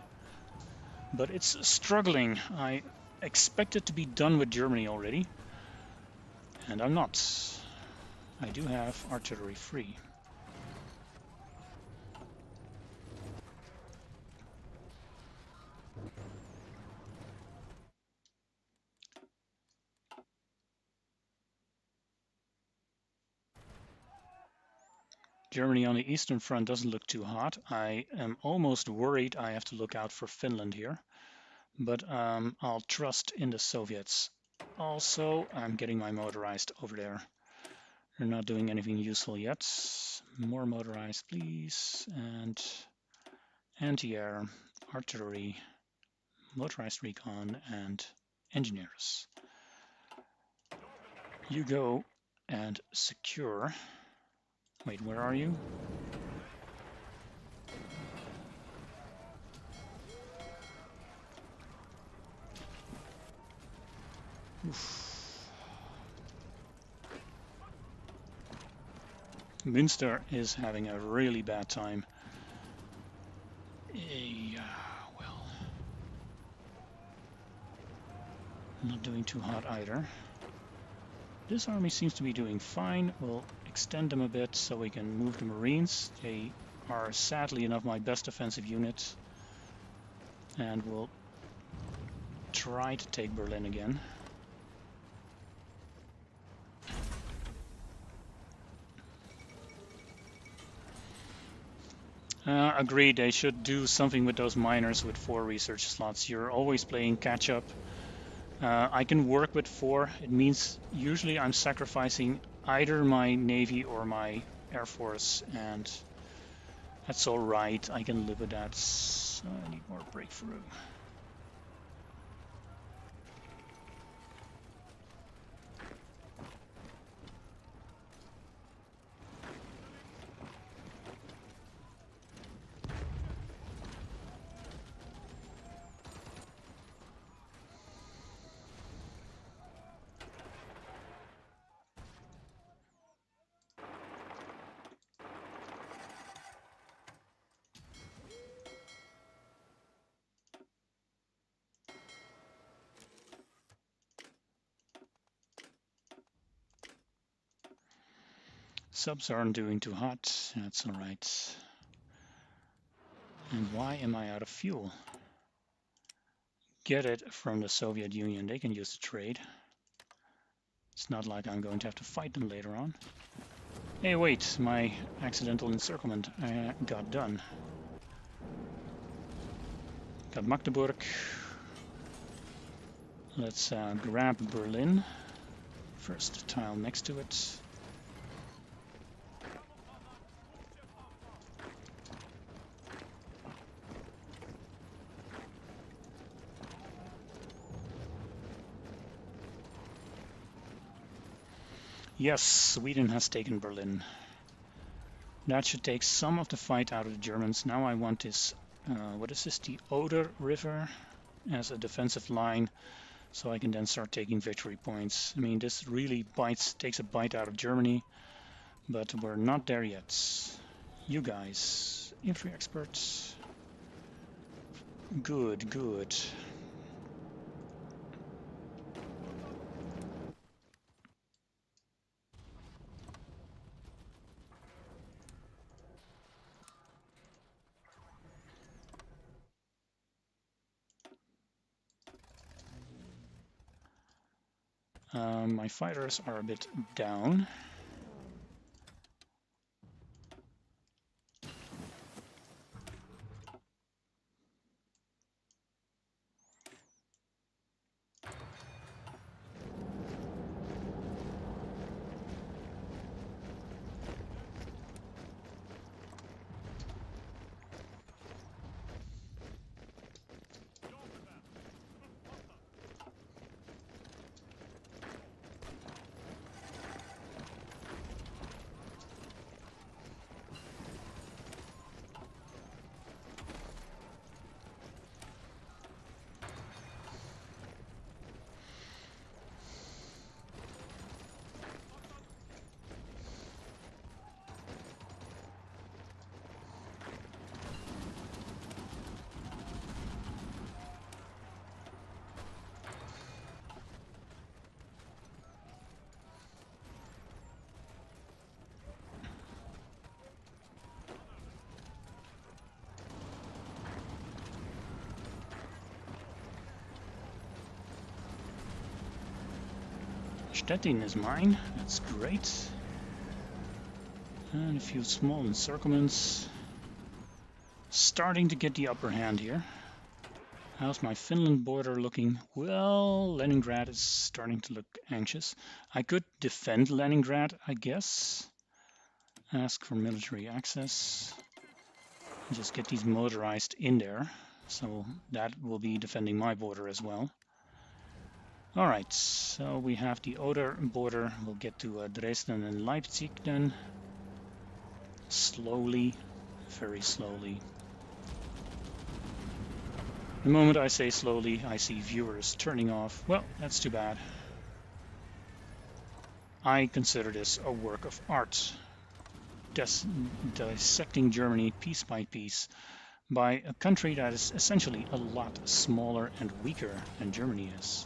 But it's struggling. I expect it to be done with Germany already. And I'm not. I do have artillery free. Germany on the Eastern Front doesn't look too hot. I am almost worried I have to look out for Finland here. But I'll trust in the Soviets. Also, I'm getting my motorized over there. They're not doing anything useful yet. More motorized, please. And anti-air, artillery, motorized recon, and engineers. You go and secure. Wait, where are you? Oof. Münster is having a really bad time. Well, not doing too hot either. This army seems to be doing fine. We'll extend them a bit so we can move the Marines. They are sadly enough my best offensive unit. And we'll try to take Berlin again. Agreed, they should do something with those miners with 4 research slots. You're always playing catch up. I can work with 4. It means usually I'm sacrificing either my Navy or my Air Force, and that's alright. I can live with that. So I need more breakthrough. Subs aren't doing too hot, that's alright. And why am I out of fuel? Get it from the Soviet Union, they can use the trade. It's not like I'm going to have to fight them later on. Hey wait, my accidental encirclement got done. Got Magdeburg. Let's grab Berlin. First tile next to it. Yes, Sweden has taken Berlin. That should take some of the fight out of the Germans. Now I want this, what is this, the Oder River as a defensive line, so I can then start taking victory points. I mean, this really takes a bite out of Germany, but we're not there yet. You guys, infantry experts. Good, good. My fighters are a bit down. Stettin is mine, that's great. And a few small encirclements. Starting to get the upper hand here. How's my Finland border looking? Well, Leningrad is starting to look anxious. I could defend Leningrad, I guess. Ask for military access. Just get these motorized in there. So that will be defending my border as well. Alright, so we have the Oder border. We'll get to Dresden and Leipzig then. Slowly, very slowly. The moment I say slowly, I see viewers turning off. Well, that's too bad. I consider this a work of art. Dissecting Germany piece by piece by a country that is essentially a lot smaller and weaker than Germany is.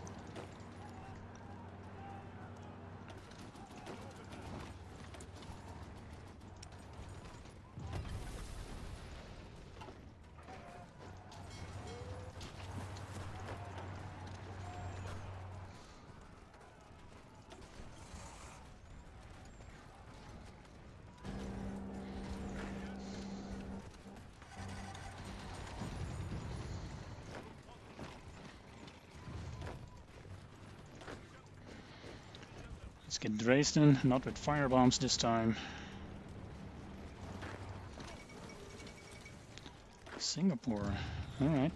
Let's get Dresden, not with firebombs this time. Singapore, all right.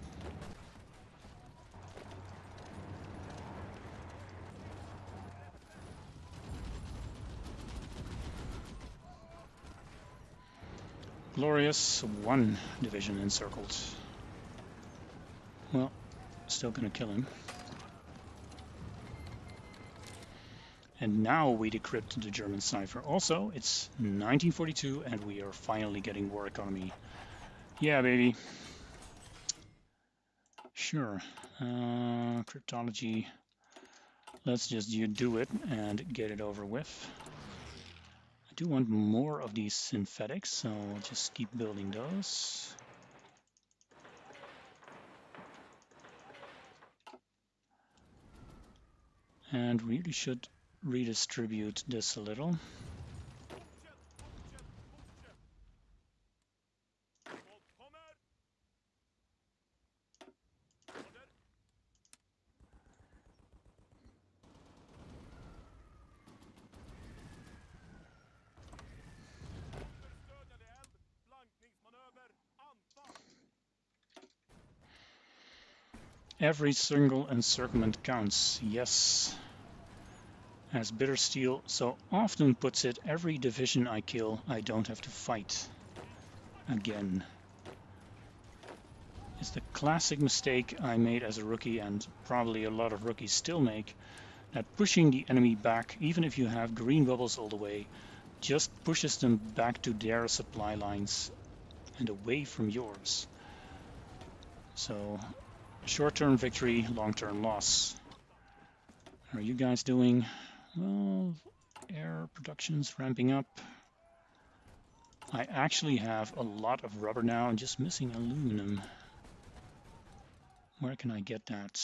Glorious, one division encircled. Well, still gonna kill him. And now we decrypt the German cipher. Also, it's 1942 and we are finally getting war economy. Yeah, baby. Sure. Cryptology. Let's just do it and get it over with. I do want more of these synthetics, so I'll just keep building those. And really should redistribute this a little. Every single encirclement counts, yes. As Bitter Steel so often puts it, every division I kill, I don't have to fight again. It's the classic mistake I made as a rookie, and probably a lot of rookies still make, that pushing the enemy back, even if you have green bubbles all the way, just pushes them back to their supply lines and away from yours. So, short-term victory, long-term loss. How are you guys doing? Well, air production's ramping up. I actually have a lot of rubber now and just missing aluminum. Where can I get that?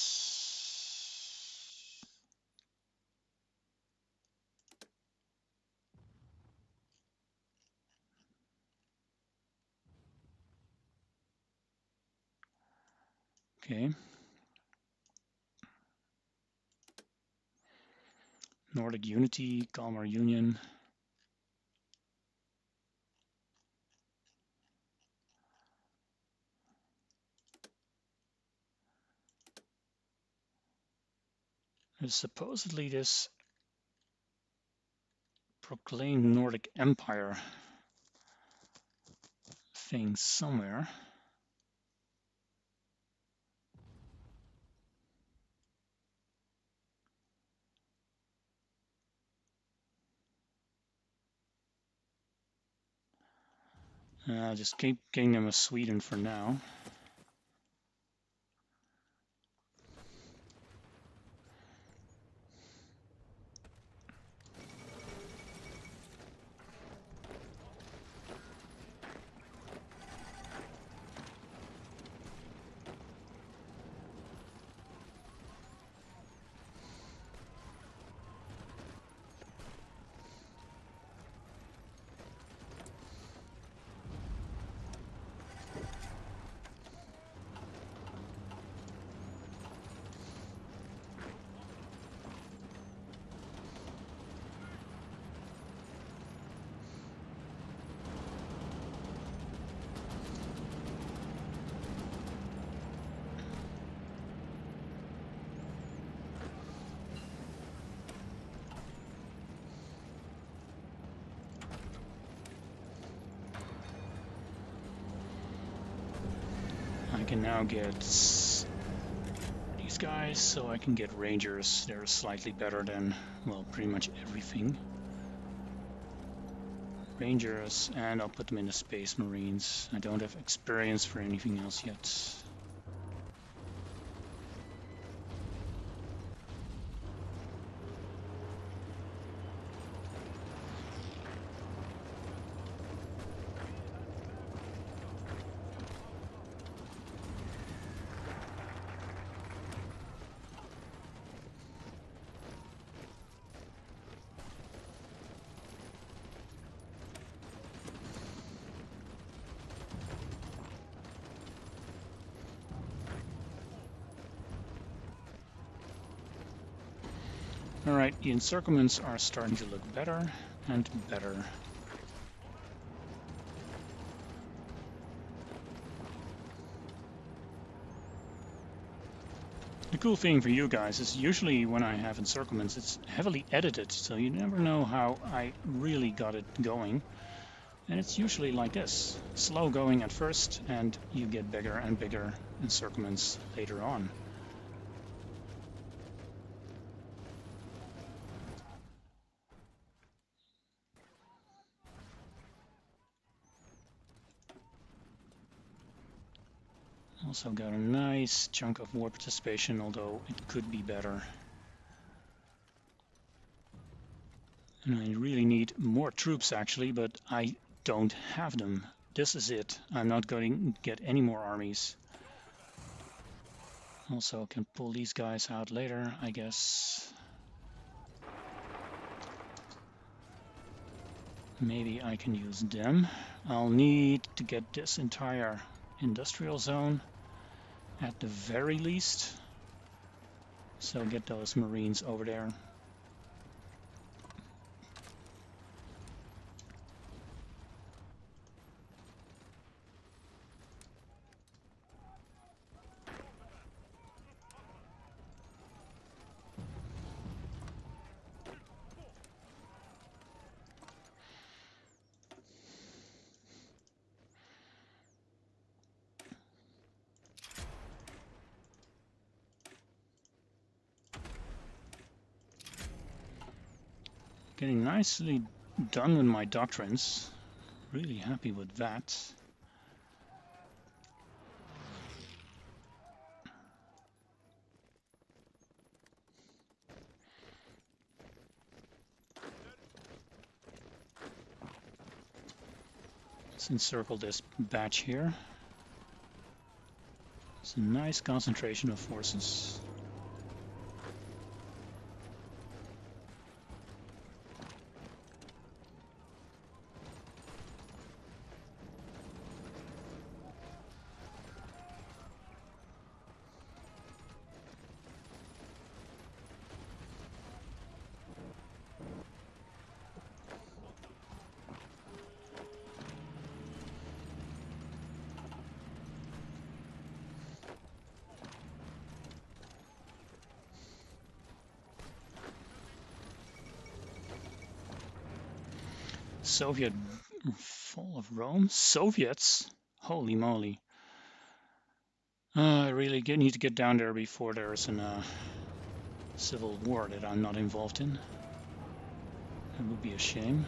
Okay. Nordic Unity, Kalmar Union. There's supposedly this proclaimed Nordic Empire thing somewhere. Just keep getting them a Sweden for now. I can now get these guys, so I can get Rangers. They're slightly better than, well, pretty much everything. Rangers, and I'll put them in the Space Marines. I don't have experience for anything else yet. Alright, the encirclements are starting to look better and better. The cool thing for you guys is usually when I have encirclements, it's heavily edited, so you never know how I really got it going. And it's usually like this, slow going at first, and you get bigger and bigger encirclements later on. Also got a nice chunk of war participation, although it could be better. And I really need more troops actually, but I don't have them. This is it. I'm not going to get any more armies. Also can pull these guys out later, I guess. Maybe I can use them. I'll need to get this entire industrial zone at the very least. So get those Marines over there. Getting nicely done with my doctrines. Really happy with that. Let's encircle this batch here. It's a nice concentration of forces. Soviet fall of Rome? Soviets? Holy moly. I really need to get down there before there's a civil war that I'm not involved in. That would be a shame.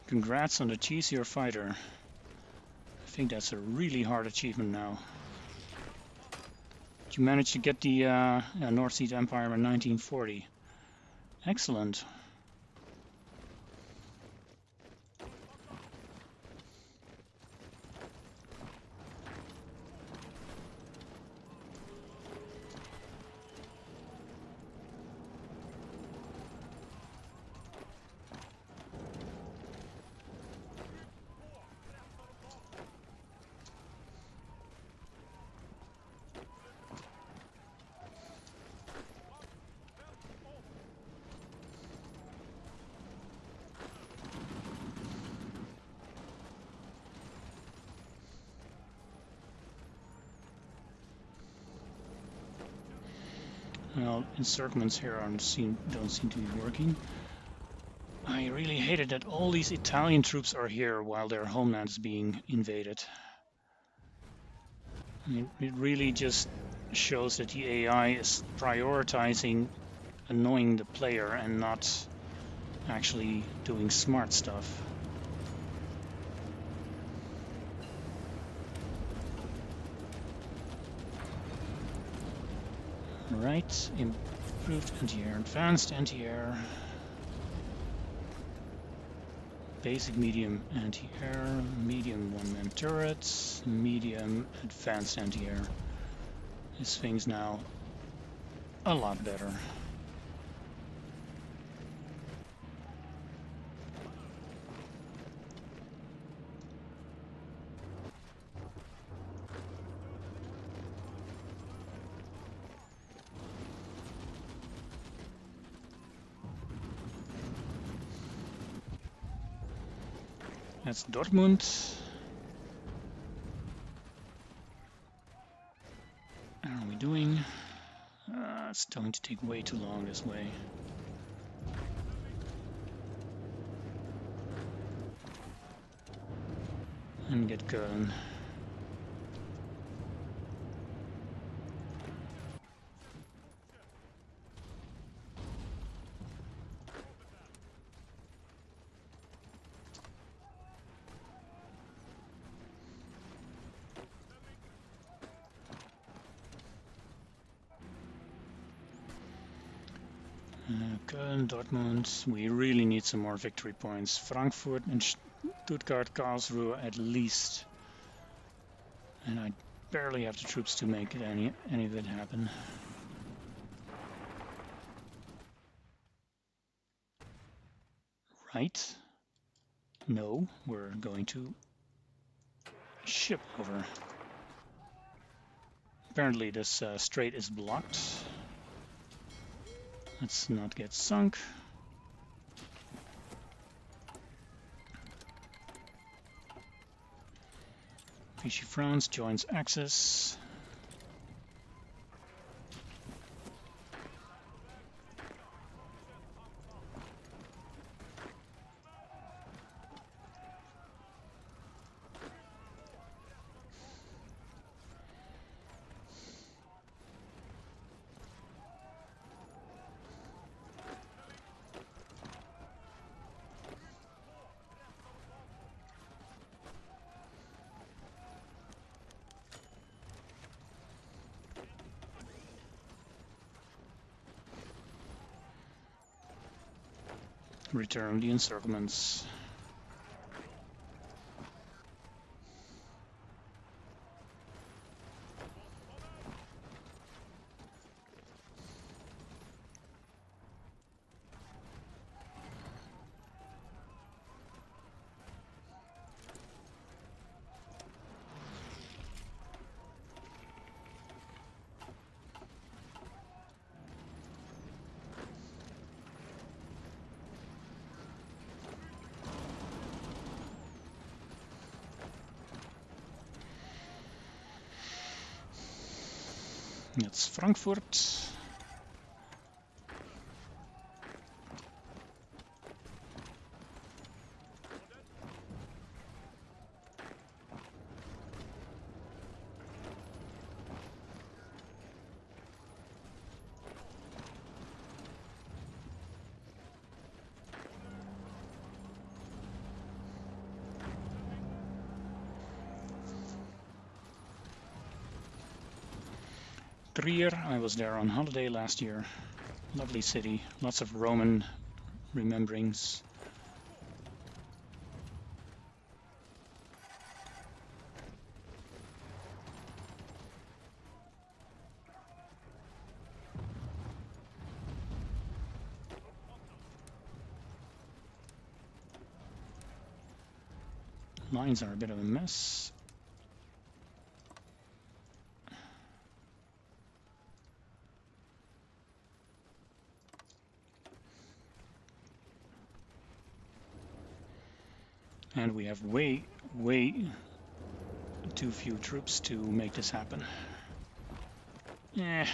Congrats on the cheesier fighter. I think that's a really hard achievement now. Did you manage to get the North Sea Empire in 1940? Excellent. Well, encirclements here don't seem to be working. I really hate it that all these Italian troops are here while their homeland is being invaded. I mean, it really just shows that the AI is prioritizing annoying the player and not actually doing smart stuff. Right, improved anti-air, advanced anti-air, basic medium anti-air, medium one-man turrets, medium advanced anti-air. This thing's now a lot better. That's Dortmund. How are we doing? It's going to take way too long this way. And get Köln. Köln, Dortmund, we really need some more victory points. Frankfurt and Stuttgart, Karlsruhe at least. And I barely have the troops to make any of it happen. Right? No, we're going to ship over. Apparently this strait is blocked. Let's not get sunk. Vichy France joins Axis. Return the encirclements. That's Frankfurt. Trier, I was there on holiday last year. Lovely city, lots of Roman rememberings. Lines are a bit of a mess. And we have way too few troops to make this happen. Eh.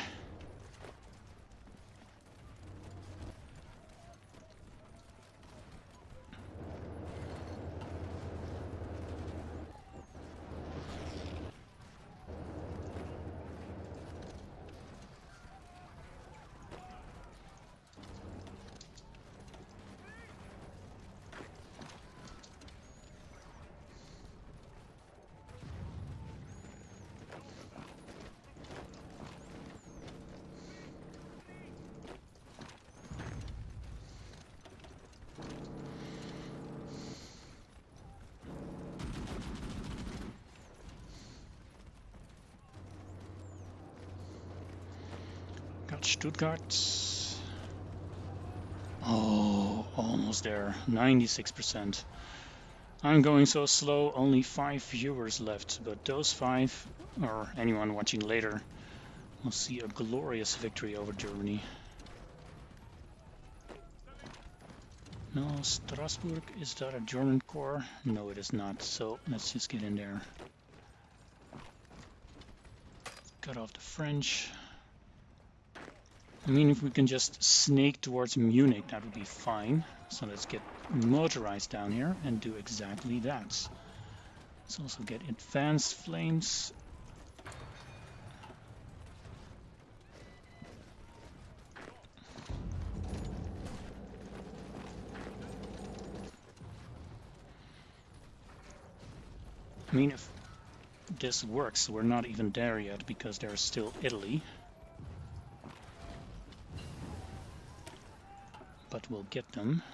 Got Stuttgart. Oh, almost there. 96%. I'm going so slow, only 5 viewers left, but those 5, or anyone watching later, will see a glorious victory over Germany. No, Strasbourg, is that a German corps? No, it is not, so let's just get in there. Cut off the French. I mean, if we can just snake towards Munich, that would be fine. So let's get motorized down here and do exactly that. Let's also get advanced flames. I mean, if this works, we're not even there yet because there's still Italy. But we'll get them.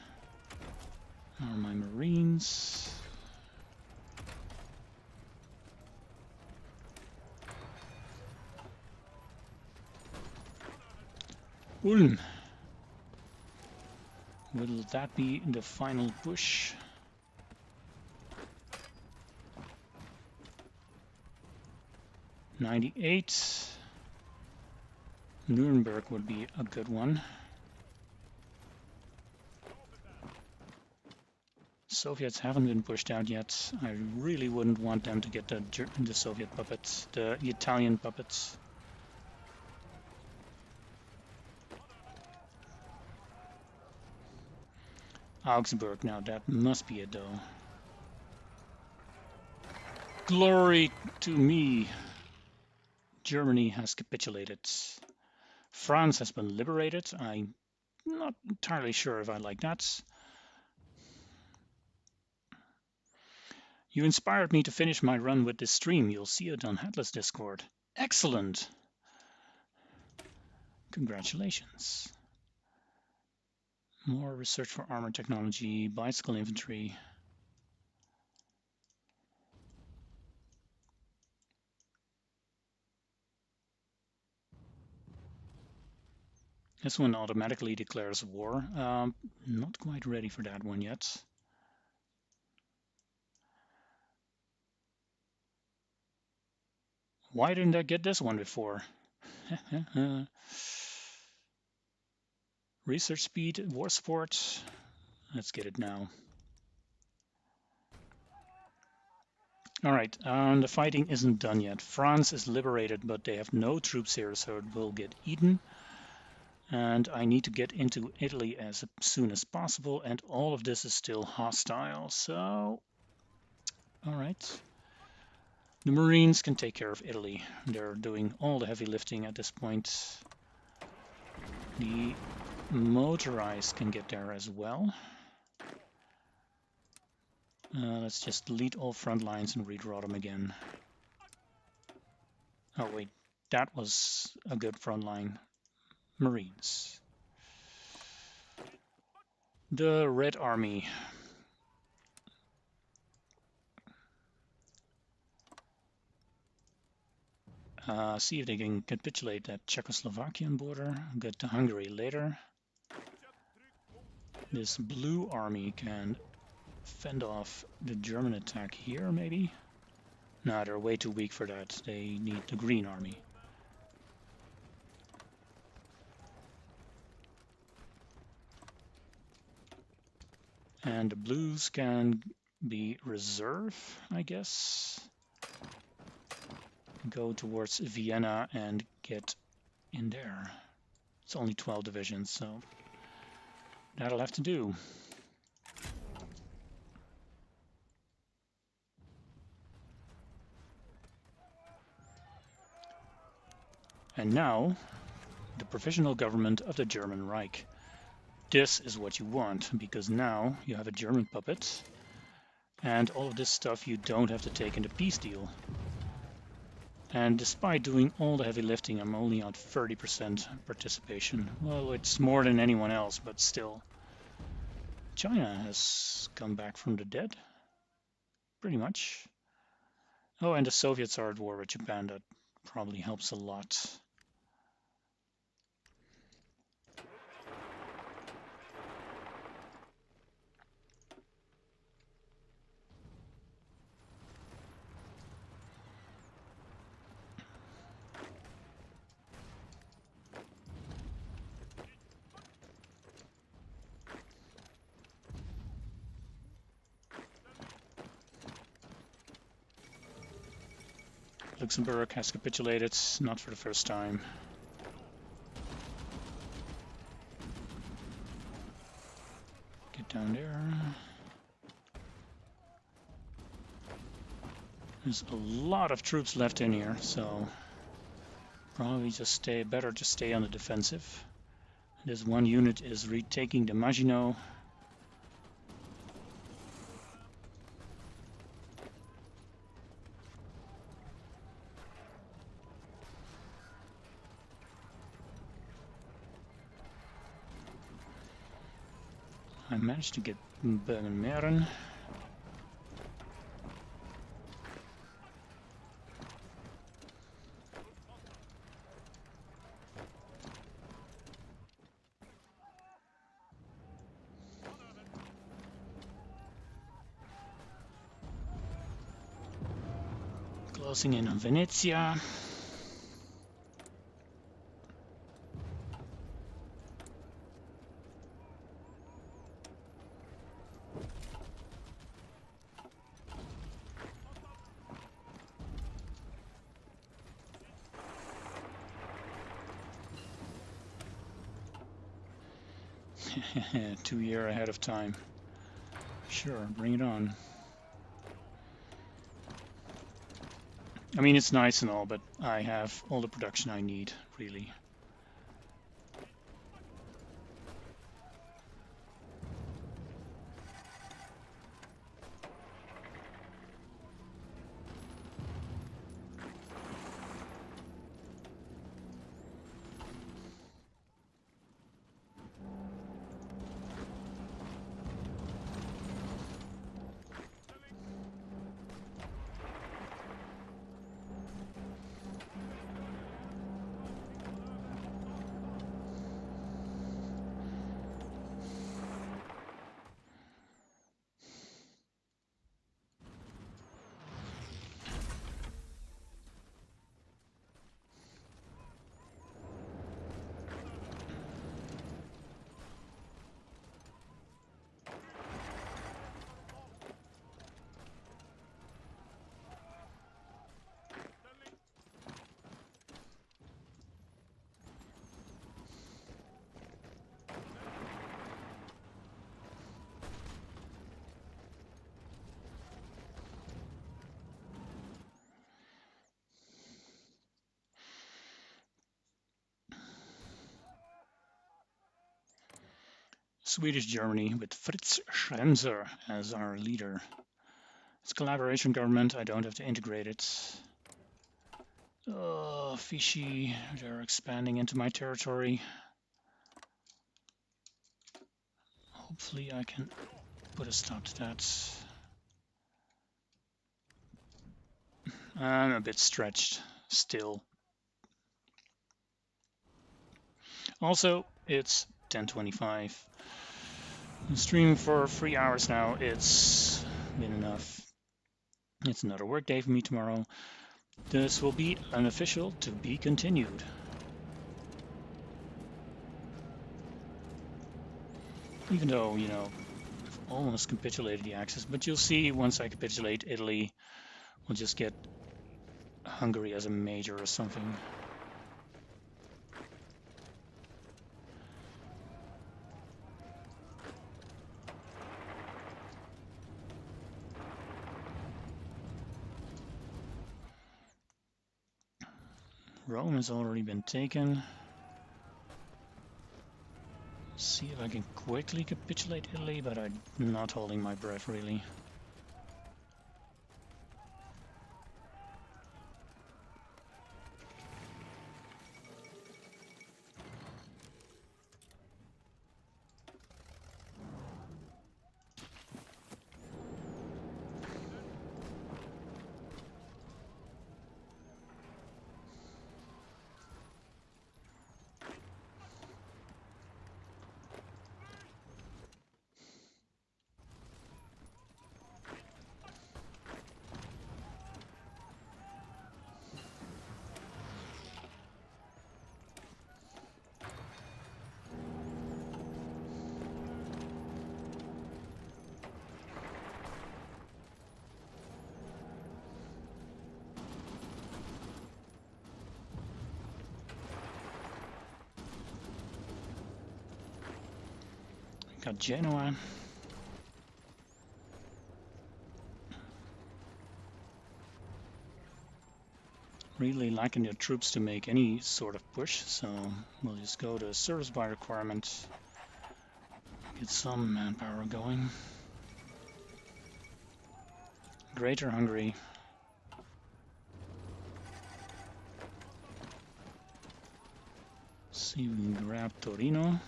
Are my Marines. Ulm. Will that be the final push? '98. Nuremberg would be a good one. Soviets haven't been pushed out yet. I really wouldn't want them to get the Soviet puppets, the Italian puppets. Augsburg, now that must be it though. Glory to me! Germany has capitulated. France has been liberated. I'm not entirely sure if I like that. You inspired me to finish my run with this stream. You'll see it on Headless Discord. Excellent! Congratulations. More research for armor technology, bicycle infantry. This one automatically declares war. Not quite ready for that one yet. Why didn't I get this one before? Research speed, war support. Let's get it now. All right, the fighting isn't done yet. France is liberated, but they have no troops here, so it will get eaten. And I need to get into Italy as soon as possible, and all of this is still hostile, so... All right. The Marines can take care of Italy. They're doing all the heavy lifting at this point. The motorized can get there as well. Let's just delete all front lines and redraw them again. Oh wait, that was a good front line. Marines. The Red Army. See if they can capitulate that Czechoslovakian border. Get to Hungary later. This blue army can fend off the German attack here, maybe? No, they're way too weak for that. They need the green army. And the blues can be reserve, I guess. Go towards Vienna and get in there. It's only 12 divisions, so that'll have to do. And now, the provisional government of the German Reich. This is what you want, because now you have a German puppet, and all of this stuff you don't have to take in the peace deal. And despite doing all the heavy lifting, I'm only at 30% participation. Well, it's more than anyone else, but still. China has come back from the dead, pretty much. Oh, and the Soviets are at war with Japan. That probably helps a lot. Luxembourg has capitulated, not for the first time. Get down there. There's a lot of troops left in here, so probably just better just stay on the defensive. This one unit is retaking the Maginot. I managed to get Bergen-Meren. Closing in on Venezia. Two years ahead of time. Sure, bring it on. I mean, it's nice and all, but I have all the production I need, really. Swedish Germany with Fritz Schremser as our leader. It's collaboration government, I don't have to integrate it. Oh, fishy, they're expanding into my territory. Hopefully I can put a stop to that. I'm a bit stretched still. Also, it's 10:25. I'm streaming for 3 hours now. It's been enough. It's another work day for me tomorrow. This will be unofficial to be continued. Even though, you know, I've almost capitulated the Axis, but you'll see once I capitulate Italy, we'll just get Hungary as a major or something. Rome has already been taken. See if I can quickly capitulate Italy, but I'm not holding my breath really. Got Genoa. Really lacking the troops to make any sort of push, so we'll just go to service by requirement. Get some manpower going. Greater Hungary. See if we can grab Torino.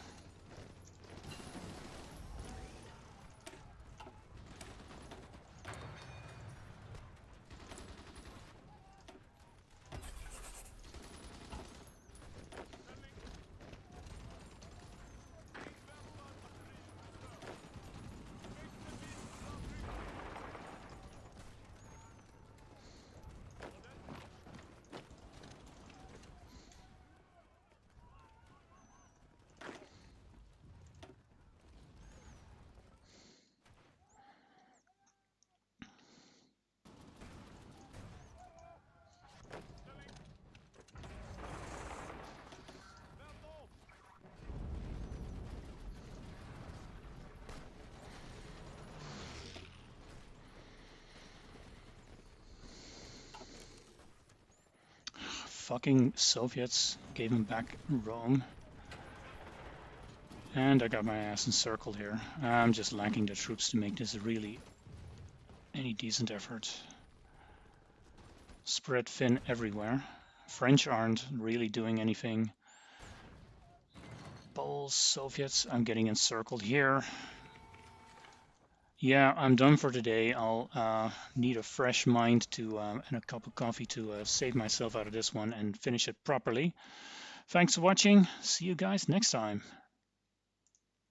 Fucking Soviets gave him back Rome. And I got my ass encircled here. I'm just lacking the troops to make this really any decent effort. Spread thin everywhere. French aren't really doing anything. Poles, Soviets, I'm getting encircled here. Yeah, I'm done for today. I'll need a fresh mind to and a cup of coffee to save myself out of this one and finish it properly. Thanks for watching. See you guys next time.